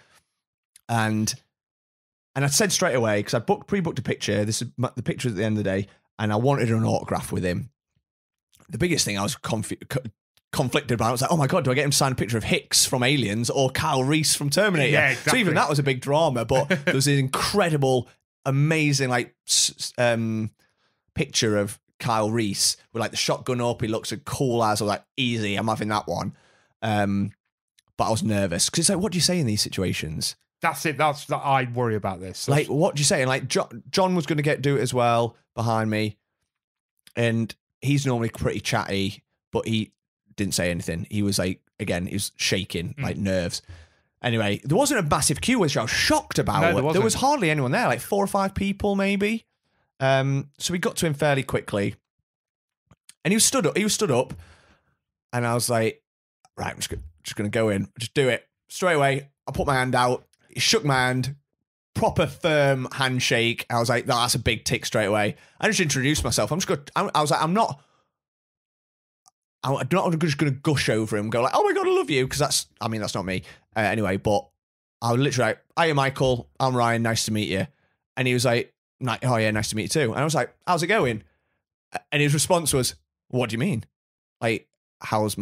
And I said straight away, because I pre-booked a picture. This is the picture at the end of the day, and I wanted an autograph with him. The biggest thing I was conflicted about, I was like, oh my God, do I get him to sign a picture of Hicks from Aliens or Kyle Reese from Terminator? Yeah, exactly. So even that was a big drama, but there was an incredible, amazing picture of Kyle Reese with like the shotgun up. He looks cool as. I was like, easy, I'm having that one. But I was nervous because it's like, what do you say in these situations? That's it. I worry about this. Like, what do you say? And like, John was going to do it as well behind me, and he's normally pretty chatty, but he didn't say anything. He was like, again, he was shaking, like nerves. Anyway, there wasn't a massive queue, which I was shocked about. No, there was hardly anyone there, like 4 or 5 people maybe. So we got to him fairly quickly, and he was stood up, and I was like, right, I'm just going to go in, just do it straight away. I put my hand out. He shook my hand, proper firm handshake. I was like, that's a big tick straight away. I just introduced myself. I was like, I'm not just going to gush over him, go like, oh my God, I love you. Because that's not me. Anyway, but I was literally like, hiya, Michael. I'm Ryan. Nice to meet you. And he was like, oh yeah, nice to meet you too. And I was like, how's it going? And his response was, what do you mean? Like, how's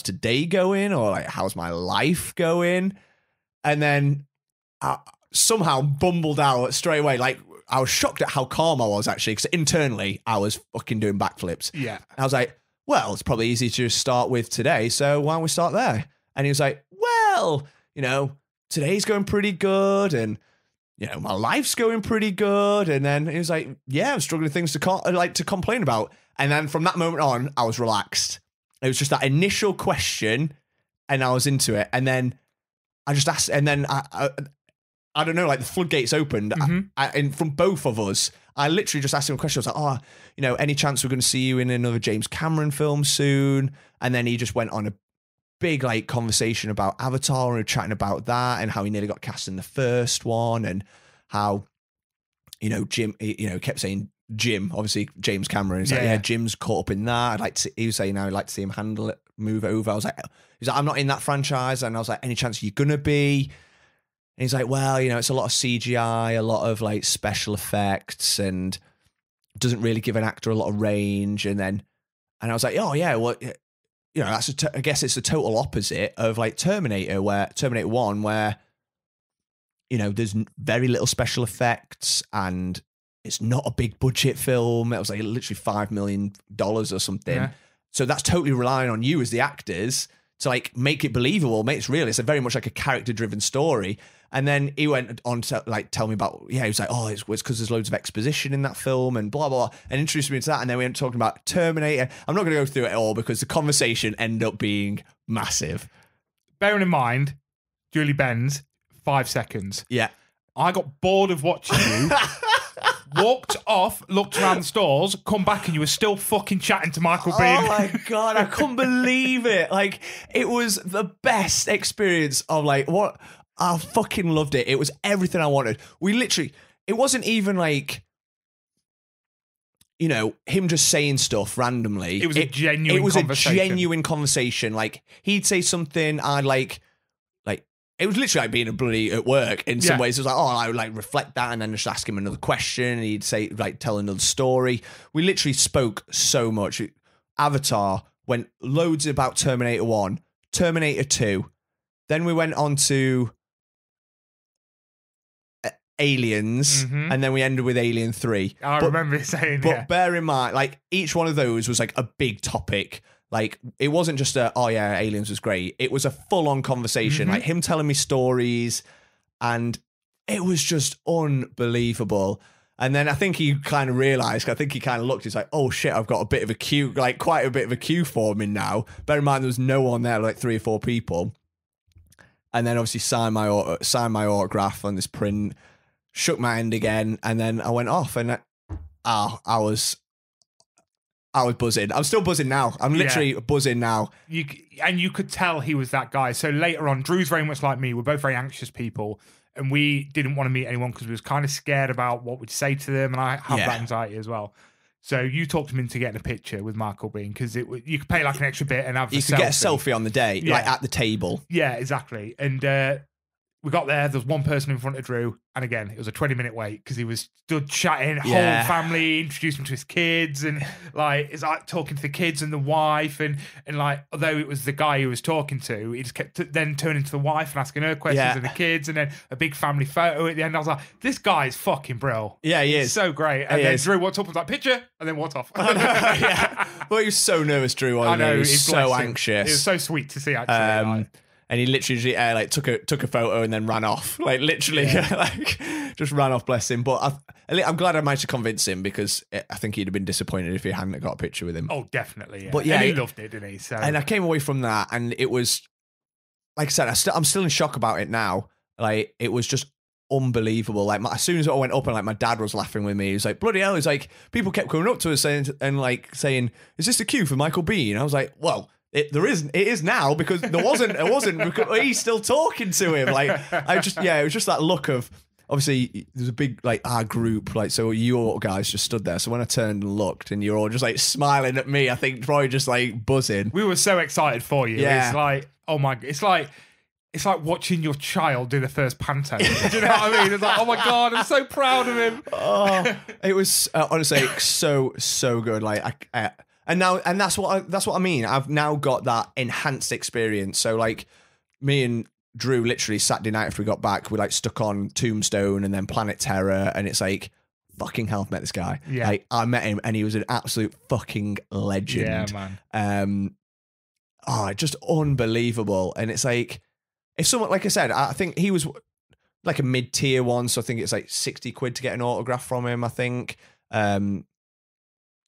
today going? Or like, how's my life going? And then I somehow bumbled out straight away. Like, I was shocked at how calm I was, actually, because internally I was fucking doing backflips. Yeah. I was like, well, it's probably easy to start with today, so why don't we start there? And he was like, well, today's going pretty good, and my life's going pretty good. And then he was like, yeah, I'm struggling with things to complain about. And then from that moment on, I was relaxed. It was just that initial question, and I was into it. And then I just asked, and then I don't know, like the floodgates opened, and from both of us, I literally just asked him a question. I was like, any chance we're going to see you in another James Cameron film soon? And then he just went on a big like conversation about Avatar, and we were chatting about that and how he nearly got cast in the first one, and how Jim, kept saying Jim, obviously James Cameron. He's like, yeah, Jim's caught up in that. He was saying, I'd like to see him handle it, move over. I was like, he's like, I'm not in that franchise. And I was like, any chance you're gonna be? And he's like, well, it's a lot of CGI, a lot of like special effects, and doesn't really give an actor a lot of range. And I was like, oh yeah, well, I guess it's the total opposite of like Terminator 1, where there's very little special effects, and it's not a big budget film. It was like literally $5 million or something. Yeah. So that's totally relying on you as the actors to like make it believable, make it real. It's very much like a character-driven story. And then he went on to like tell me about, he was like, oh, it's because there's loads of exposition in that film and blah, blah, blah, and introduced me to that. And then we went talking about Terminator. I'm not going to go through it all because the conversation ended up being massive. Bearing in mind, Julie Benz, 5 seconds. Yeah. I got bored of watching you. Walked off, looked around the stores, come back, and you were still fucking chatting to Michael Biehn. Oh my God, I couldn't believe it. Like, it was the best experience of like, what? I fucking loved it. It was everything I wanted. It wasn't even like, him just saying stuff randomly. It was a genuine conversation. A genuine conversation. Like, he'd say something, I'd like, it was literally like being a bloody at work in some ways. It was like, I would like reflect that and then just ask him another question. And he'd say, like, tell another story. We literally spoke so much. Avatar went loads about Terminator 1, Terminator 2. Then we went on to Aliens, and then we ended with Alien 3. I remember you saying, But bear in mind, like, each one of those was like a big topic. Like, it wasn't just Aliens was great. It was a full-on conversation, like him telling me stories, and it was just unbelievable. And then I think he kind of realised, I think he kind of looked, he's like, oh shit, I've got a bit of a queue, like quite a bit of a queue forming now. Bear in mind, there was no one there, like 3 or 4 people. And then obviously signed my autograph on this print, shook my hand again, and then I went off, and I was buzzing. I'm still buzzing now. I'm literally buzzing now. You could tell he was that guy. So later on, Drew's very much like me. We're both very anxious people, and we didn't want to meet anyone because we was kind of scared about what we'd say to them, and I have that anxiety as well. So you talked him into getting a picture with Michael Bean because you could pay like an extra bit and have. You could get a selfie on the day, like at the table. Yeah, exactly. And we got there. There was one person in front of Drew, and again, it was a 20-minute wait because he was stood chatting, whole family, introduced him to his kids, and like it's like talking to the kids and the wife, and like although it was the guy he was talking to, he just kept then turning to the wife and asking her questions and the kids, and then a big family photo at the end. I was like, this guy's fucking bro. Yeah, he is. He's so great. And then Drew walked up and was like, picture, and then walked off. Well, he was so nervous, Drew. I know, he was so anxious. It was so sweet to see actually. And he literally like took a photo and then ran off, like literally, like just ran off. Bless him. But I'm glad I managed to convince him because I think he'd have been disappointed if he hadn't got a picture with him. Oh, definitely. Yeah. But yeah, and he loved it, didn't he? So. And I came away from that, and it was, like I said, I'm still in shock about it now. Like it was just unbelievable. Like as soon as I went up, and like my dad was laughing with me. He was like, "Bloody hell!" He's like, people kept coming up to us saying, "Is this a queue for Michael Bean?" I was like, "Well." It is now because it wasn't because he's still talking to him. Like it was just that look of, obviously there's a big like our group, like so you all guys just stood there. So when I turned and looked and you're all just like smiling at me, I think probably just like buzzing. We were so excited for you. Yeah. It's like, oh my, it's like watching your child do the first panto. Do you know what I mean? It's like, oh my God, I'm so proud of him. Oh, it was honestly so good. Like And that's what I mean. I've now got that enhanced experience. So like me and Drew literally Saturday night after we got back, we like stuck on Tombstone and then Planet Terror, and it's like fucking hell, I've met this guy. Yeah. Like I met him and he was an absolute fucking legend. Yeah, man. Just unbelievable. And it's like if someone, like I said, I think he was like a mid-tier one, so I think it's like 60 quid to get an autograph from him, I think.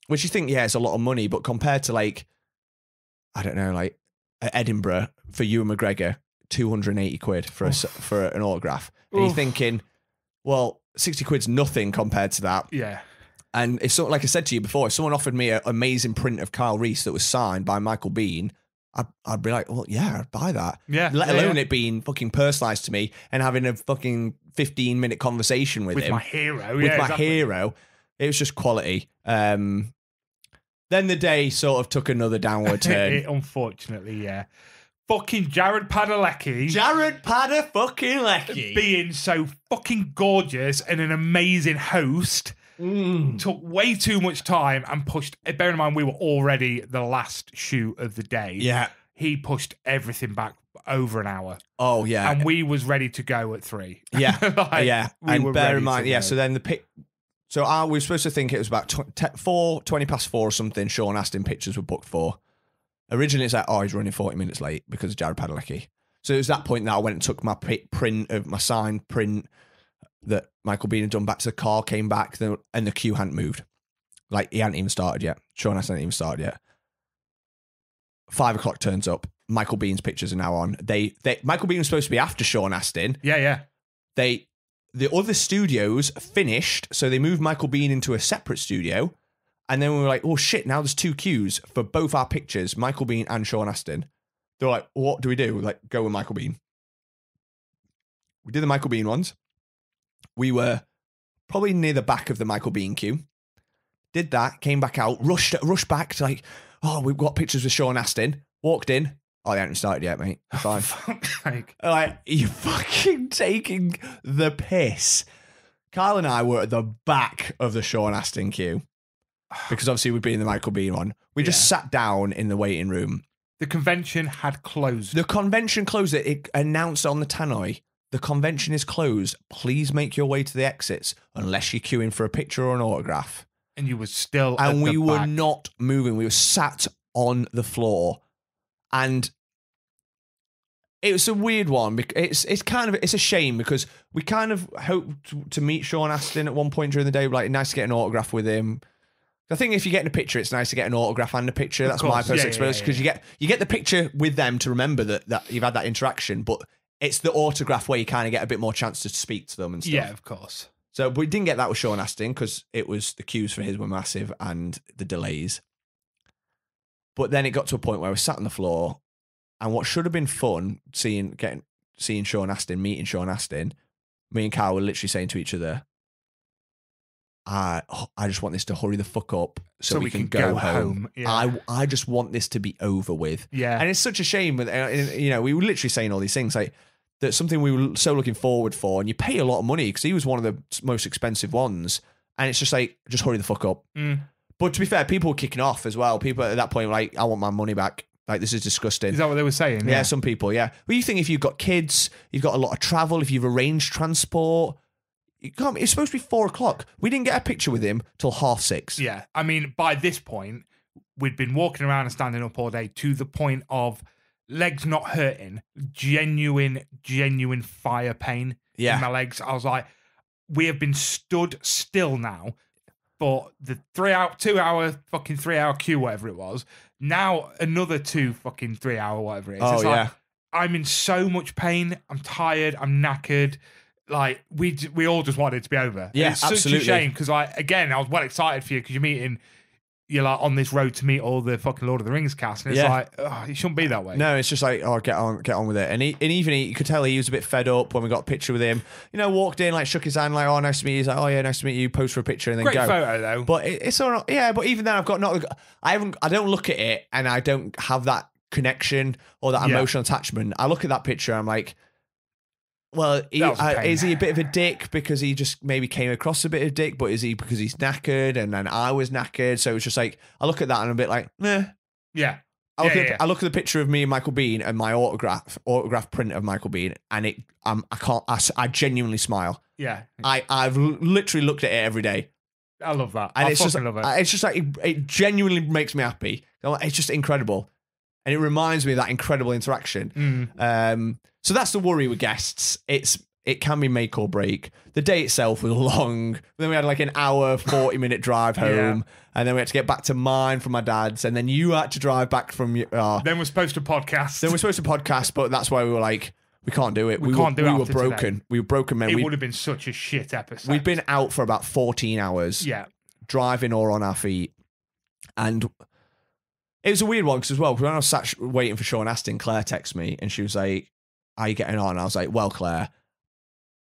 Which you think, it's a lot of money, but compared to like, I don't know, like Edinburgh for Ewan McGregor, 280 quid for an autograph. And you're thinking, well, 60 quid's nothing compared to that. Yeah. And if someone, like I said to you before, if someone offered me an amazing print of Kyle Reese that was signed by Michael Bean, I'd be like, well, yeah, I'd buy that. Yeah. Let alone it being fucking personalised to me and having a fucking 15-minute conversation with him. With my hero. With my hero. It was just quality. Then the day sort of took another downward turn. Unfortunately, yeah. Fucking Jared Padalecki. Being so fucking gorgeous and an amazing host. Took way too much time and pushed. Bear in mind, we were already the last shoot of the day. Yeah. He pushed everything back over an hour. Oh, yeah. And we was ready to go at 3. Yeah. And bear in mind, so then the pick. So we were supposed to think it was about 20 past 4 or something. Sean Astin pictures were booked for. Originally, it's like, he's running 40 minutes late because of Jared Padalecki. So it was that point that I went and took my my signed print that Michael Bean had done back to the car, came back, and the queue hadn't moved. Like, he hadn't even started yet. Sean Astin hadn't even started yet. 5 o'clock turns up. Michael Bean's pictures are now on. Michael Bean was supposed to be after Sean Astin. Yeah. The other studios finished, so they moved Michael Bean into a separate studio. And then we were like, oh shit, now there's 2 queues for both our pictures, Michael Bean and Sean Astin. They were like, what do we do? We're like, go with Michael Bean. We did the Michael Bean ones. We were probably near the back of the Michael Bean queue. Did that, came back out, rushed back to like, we've got pictures with Sean Astin. Walked in. Oh, they haven't started yet, mate. Fine. Like, you're fucking taking the piss. Kyle and I were at the back of the Sean Astin queue because obviously we'd been in the Michael Bean one. We just sat down in the waiting room. The convention had closed. The convention closed. It announced on the tannoy, the convention is closed. Please make your way to the exits unless you're queuing for a picture or an autograph. And you were still and we were not moving. We were sat on the floor. And It was a weird one. It's a shame because we kind of hoped to meet Sean Astin at one point during the day. Like, nice to get an autograph with him. I think if you get in a picture, it's nice to get an autograph and a picture. That's my personal experience because you get the picture with them to remember that you've had that interaction, but it's the autograph where you kind of get a bit more chance to speak to them and stuff. Yeah, of course. So, but we didn't get that with Sean Astin because it was the queues for his were massive and the delays. But then it got to a point where we sat on the floor, and what should have been fun, seeing Sean Astin, meeting Sean Astin, me and Carl were literally saying to each other, I just want this to hurry the fuck up so we can go home. Yeah. I just want this to be over with. Yeah. And it's such a shame. We were literally saying all these things like that's something we were so looking forward for. And you pay a lot of money because he was one of the most expensive ones. And it's just like, just hurry the fuck up. Mm. But to be fair, people were kicking off as well. People at that point were like, I want my money back. Like, this is disgusting. Is that what they were saying? Yeah, some people, yeah. Well, you think if you've got kids, you've got a lot of travel, if you've arranged transport, it's supposed to be 4:00. We didn't get a picture with him till 6:30. Yeah. I mean, by this point, we'd been walking around and standing up all day to the point of legs not hurting, genuine fire pain in my legs. I was like, we have been stood still now for the 2 hour fucking 3 hour queue, whatever it was. Now another 2 fucking 3 hour, whatever it is. Oh, it's yeah. like, I'm in so much pain. I'm tired. I'm knackered. Like, we all just wanted it to be over. Yeah, it's absolutely. such a shame because, like, again, I was well excited for you because you're like on this road to meet all the fucking Lord of the Rings cast, and it's like, oh, it shouldn't be that way. No, it's just like, oh, get on with it. And you could tell he was a bit fed up when we got a picture with him. Walked in, like, shook his hand, like, oh, nice to meet you. He's like, oh yeah, nice to meet you. Pose for a picture and then Great go. photo though. But it's all right. Yeah, but even then, I don't look at it and I don't have that connection or that emotional attachment. I look at that picture, and I'm like, well, is he a bit of a dick because he just maybe came across a bit of dick, but is he because he's knackered and then I was knackered? So it's just like, I look at that and I'm a bit like, meh. Yeah. I look at the picture of me and Michael Biehn and my autograph print of Michael Biehn, and I genuinely smile. Yeah. I've literally looked at it every day. I love that. And I fucking love it. It's just like, it genuinely makes me happy. It's just incredible. And it reminds me of that incredible interaction. So that's the worry with guests. It can be make or break. The day itself was long. Then we had like an hour, 40-minute drive home. And then we had to get back to mine from my dad's. And then you had to drive back from your... Then we're supposed to podcast. But that's why we were like, we can't do it. We were broken. Today. We were broken, men. It would have been such a shit episode. We'd been out for about 14 hours. Yeah. Driving or on our feet. And... it was a weird one because when I was sat waiting for Sean Astin, Claire texted me and she was like, "Are you getting on?" And I was like, "Well, Claire,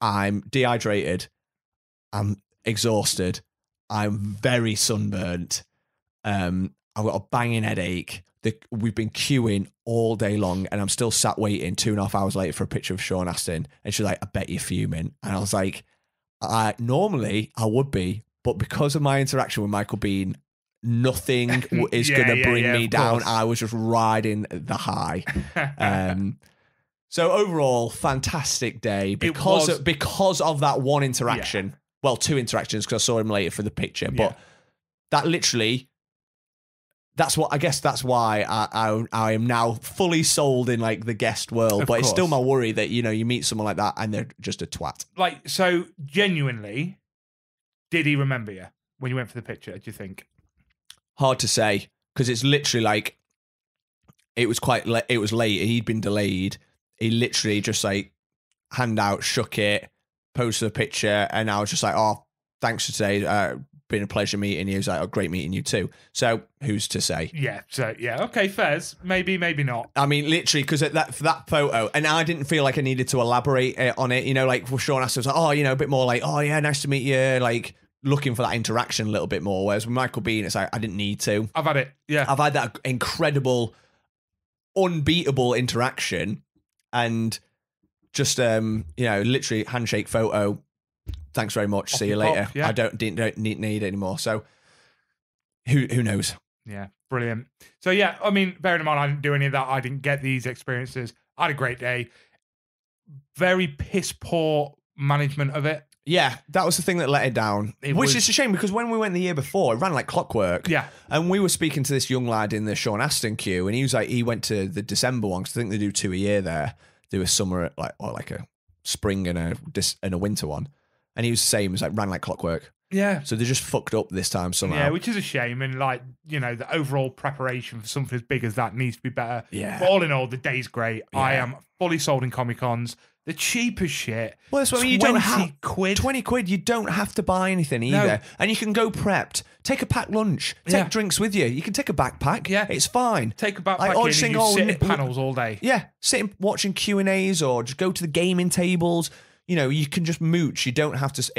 I'm dehydrated. I'm exhausted. I'm very sunburnt. I've got a banging headache. We've been queuing all day long and I'm still sat waiting 2.5 hours later for a picture of Sean Astin." And she's like, "I bet you're fuming." And I was like, normally I would be, but because of my interaction with Michael Biehn, nothing is going to bring me down. I was just riding the high. So overall, fantastic day because of that one interaction. Yeah. Well, 2 interactions because I saw him later for the picture. But that literally, that's why I am now fully sold in like the guest world. But it's still my worry that, you meet someone like that and they're just a twat. Like, so genuinely, did he remember you when you went for the picture, do you think? Hard to say because it's literally like it was late. He'd been delayed. He literally just like hand out, shook it, posted a picture, and I was just like, "Oh, thanks for today. Been a pleasure meeting you." He was like, "Oh, great meeting you too." So who's to say? Yeah. So yeah, okay, fairs. Maybe not. I mean, literally, because for that photo, and I didn't feel like I needed to elaborate on it. Like for Sean Astin was like, "Oh, a bit more like, oh yeah, nice to meet you," like. Looking for that interaction a little bit more, whereas with Michael Biehn, it's like I didn't need to. I've had it, yeah. I've had that incredible, unbeatable interaction, and just literally handshake photo. Thanks very much. See you later. Yeah. I don't need it anymore. So who knows? Yeah, brilliant. So yeah, I mean, bearing in mind I didn't do any of that. I didn't get these experiences. I had a great day. Very piss poor management of it. Yeah, that was the thing that let it down. Which is a shame because when we went the year before, it ran like clockwork. Yeah. And we were speaking to this young lad in the Sean Astin queue, and he was like, he went to the December one because I think they do 2 a year there. do a summer or like a spring and a winter one, and he was the same. It was like ran like clockwork. Yeah. So they just fucked up this time somehow. Yeah, which is a shame. And like, the overall preparation for something as big as that needs to be better. Yeah. But all in all, the day's great. Yeah. I am fully sold in Comic-Cons. The cheap as shit. Well, that's what I mean. You don't have 20 quid. You don't have to buy anything either, No. and you can go prepped. Take a packed lunch. Take drinks with you. You can take a backpack. Yeah, it's fine. Take a backpack in and you sit in panels all day. Yeah, sit watching Q&As or just go to the gaming tables. You can just mooch. You don't have to.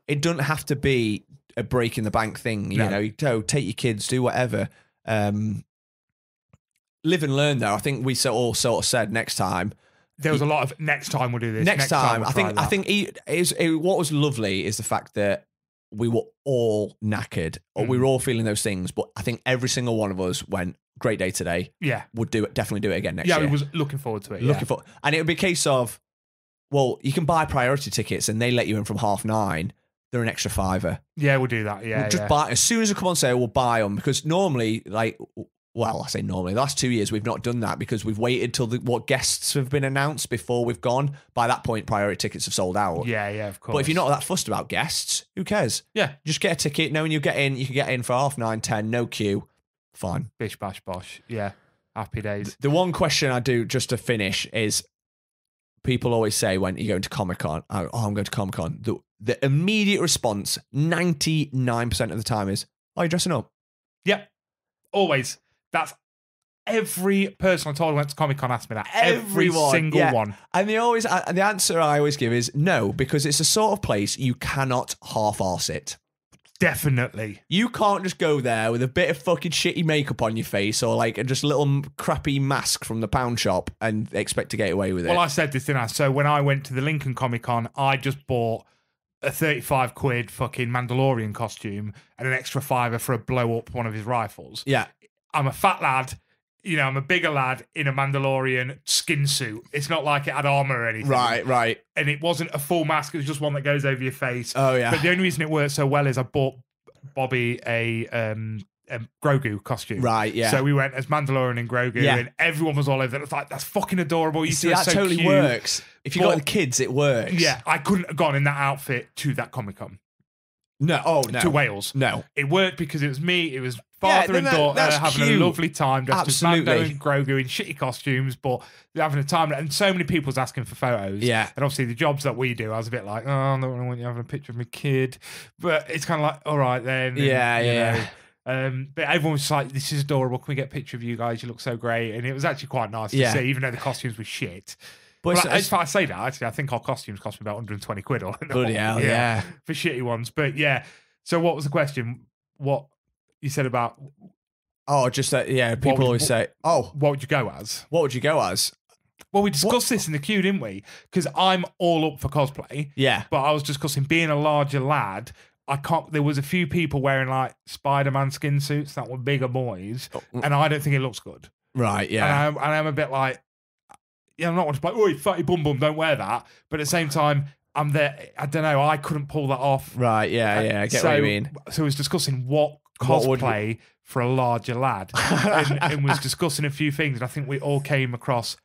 It doesn't have to be a break in the bank thing. You go take your kids, do whatever. Live and learn. Though I think we all sort of said next time. There was a lot of next time we'll do this. Next time, I think what was lovely is the fact that we were all knackered, or we were all feeling those things. But I think every single one of us went, great day today. Yeah, would definitely do it again next year. Yeah, we was looking forward to it. And it would be a case of, well, you can buy priority tickets and they let you in from 9:30. They're an extra £5. Yeah, we'll do that. Yeah, we'll just buy as soon as they come on sale. We'll buy them because normally, I say normally, the last 2 years we've not done that because we've waited till what guests have been announced before we've gone. By that point, priority tickets have sold out. Yeah, of course. But if you're not that fussed about guests, who cares? Yeah. Just get a ticket, knowing you get in. You can get in for 9:30, 10, no queue. Fine. Bish, bash, bosh. Yeah. Happy days. The one question I do just to finish is people always say when you go into Comic-Con, oh, I'm going to Comic-Con. The immediate response, 99% of the time is, oh, you're dressing up? Yep. Always. That's every person I told went to Comic-Con asked me that. Every single one. And the answer I always give is no, because it's a sort of place you cannot half-arse it. Definitely. You can't just go there with a bit of fucking shitty makeup on your face or like just a little crappy mask from the pound shop and expect to get away with it. Well, I said this, didn't I? So when I went to the Lincoln Comic-Con, I just bought a 35 quid fucking Mandalorian costume and an extra £5 for a blow up one of his rifles. Yeah. I'm a fat lad. I'm a bigger lad in a Mandalorian skin suit. It's not like it had armor or anything. Right. And it wasn't a full mask. It was just one that goes over your face. Oh, yeah. But the only reason it worked so well is I bought Bobby a Grogu costume. Right, yeah. So we went as Mandalorian and Grogu, and everyone was all over it. It was like, that's fucking adorable. You see, that so totally cute. works. If you got the kids, it works. Yeah, I couldn't have gone in that outfit to that Comic-Con. No, to Wales. No. It worked because it was me, it was father and daughter having a lovely time dressed as Mando and Grogu in shitty costumes, but they're having a time. And so many people's asking for photos. Yeah. And obviously the jobs that we do, I was a bit like, oh, I don't want you having a picture of my kid. But it's kind of like, all right then. Yeah. But everyone was just like, this is adorable. Can we get a picture of you guys? You look so great. And it was actually quite nice to see, even though the costumes were shit. But if I say that, actually, I think our costumes cost me about 120 quid. Bloody hell, yeah. For shitty ones. But yeah. So what was the question? What you said about... Oh, just that, people always say, oh. What would you go as? What would you go as? Well, we discussed this in the queue, didn't we? Because I'm all up for cosplay. Yeah. But I was discussing being a larger lad. There was a few people wearing like Spider-Man skin suits that were bigger boys. And I don't think it looks good. Right, yeah. And I'm a bit like... I'm not one to be like, oi, fatty bum bum, don't wear that. But at the same time... I'm there. I don't know. I couldn't pull that off. Right. Yeah. I get what you mean. So I was discussing what cosplay for a larger lad, and was discussing a few things. And I think we all came across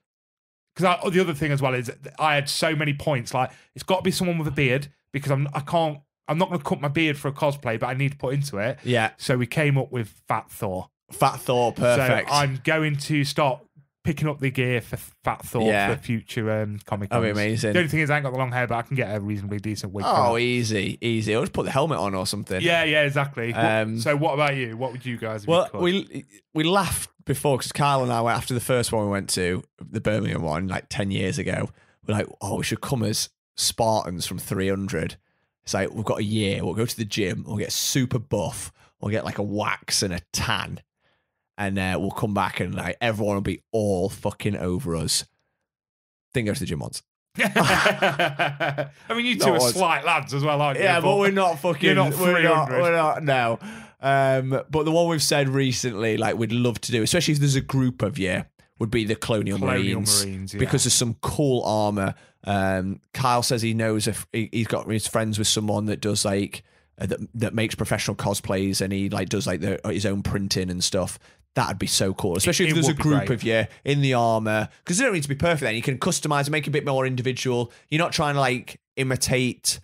because the other thing as well is I had so many points. Like it's got to be someone with a beard because I'm not going to cut my beard for a cosplay, but I need to put into it. Yeah. So we came up with Fat Thor. Fat Thor, perfect. So I'm going to start picking up the gear for Fat Thor for future Comic-Cons. That'd be amazing. The only thing is I ain't got the long hair, but I can get a reasonably decent wig. Oh, easy. I'll just put the helmet on or something. Yeah, exactly. So what about you? What would you guys have? Well, we laughed before because Kyle and I went after the first one we went to, the Birmingham one, like 10 years ago. We're like, oh, we should come as Spartans from 300. It's like, we've got a year. We'll go to the gym. We'll get super buff. We'll get like a wax and a tan. And we'll come back and like everyone will be all fucking over us. Didn't go to the gym once. I mean, you two are slight lads as well, aren't you? Yeah, but we're not fucking. You're not 300. We're not. No. But the one we've said recently, like we'd love to do, especially if there's a group of you, would be the Colonial Marines because there's some cool armor. Kyle says he knows if he's got his friends with someone that does like that makes professional cosplays and he like does like his own printing and stuff. That'd be so cool, especially It if there's a would be group great. of you in the armor, because they don't need to be perfect. Then you can customize and make it a bit more individual. You're not trying to like imitate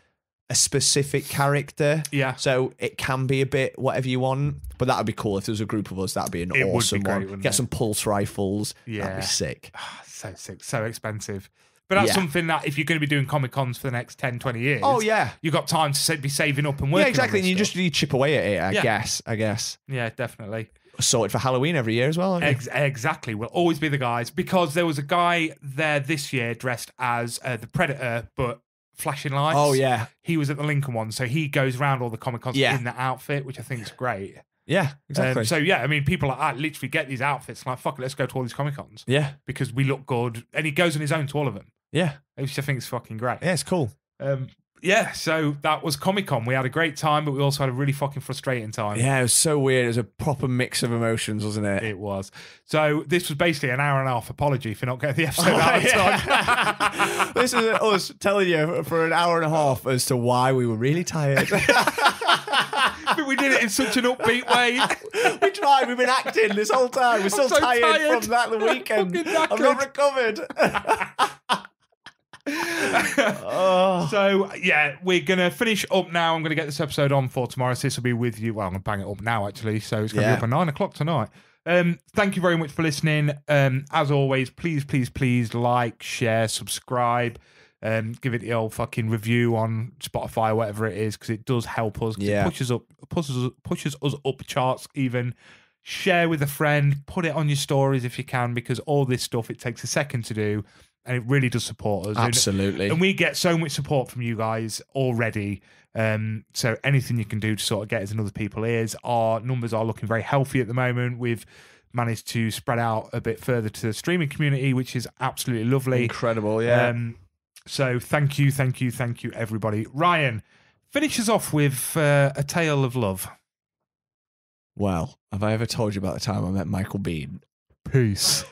a specific character. Yeah. So it can be a bit whatever you want, but that would be cool if there was a group of us. That'd be an It would be awesome great, one. wouldn't Get it? some pulse rifles. Yeah. That'd be sick. So sick, so expensive. But that's Yeah. something that if you're going to be doing Comic Cons for the next 10, 20 years, Oh yeah. you've got time to be saving up and working. Yeah, exactly. On And this you chip away at it, Yeah. I guess. yeah, definitely. Sorted for Halloween every year as well, aren't you? Exactly. We'll always be the guys because there was a guy there this year dressed as the Predator, but flashing lights. Oh yeah. He was at the Lincoln one, so he goes around all the Comic Cons Yeah. in that outfit, which I think is great. Yeah, exactly. So yeah, I mean, people like that literally get these outfits like, fuck it, let's go to all these Comic Cons yeah. because we look good, and he goes on his own to all of them, Yeah. which I think is fucking great. Yeah, it's cool. Yeah, so that was Comic Con. We had a great time, but we also had a really fucking frustrating time. Yeah, it was so weird. It was a proper mix of emotions, wasn't it? It was. So this was basically an hour and a half apology for not getting the episode out of time. This is us telling you for an hour and a half as to why we were really tired. But we did it in such an upbeat way. We tried. We've been acting this whole time. We're still so tired tired. from that the weekend. Fucking I've not recovered. Oh. So yeah, we're gonna finish up now. I'm gonna get this episode on for tomorrow. So this will be with you. Well, I'm gonna bang it up now actually. So it's gonna Yeah. be up at 9 o'clock tonight. Thank you very much for listening. As always, please like, share, subscribe. Give it the old fucking review on Spotify or whatever it is, because it does help us. 'Cause Yeah. It pushes us up charts even. Share with a friend, put it on your stories if you can, because all this stuff, it takes a second to do, and it really does support us. Absolutely. And we get so much support from you guys already. So anything you can do to sort of get us in other people's ears. Our numbers are looking very healthy at the moment. We've managed to spread out a bit further to the streaming community, which is absolutely lovely. Incredible, yeah. So thank you, everybody. Ryan, finish us off with a tale of love. Well, have I ever told you about the time I met Michael Bean? Peace.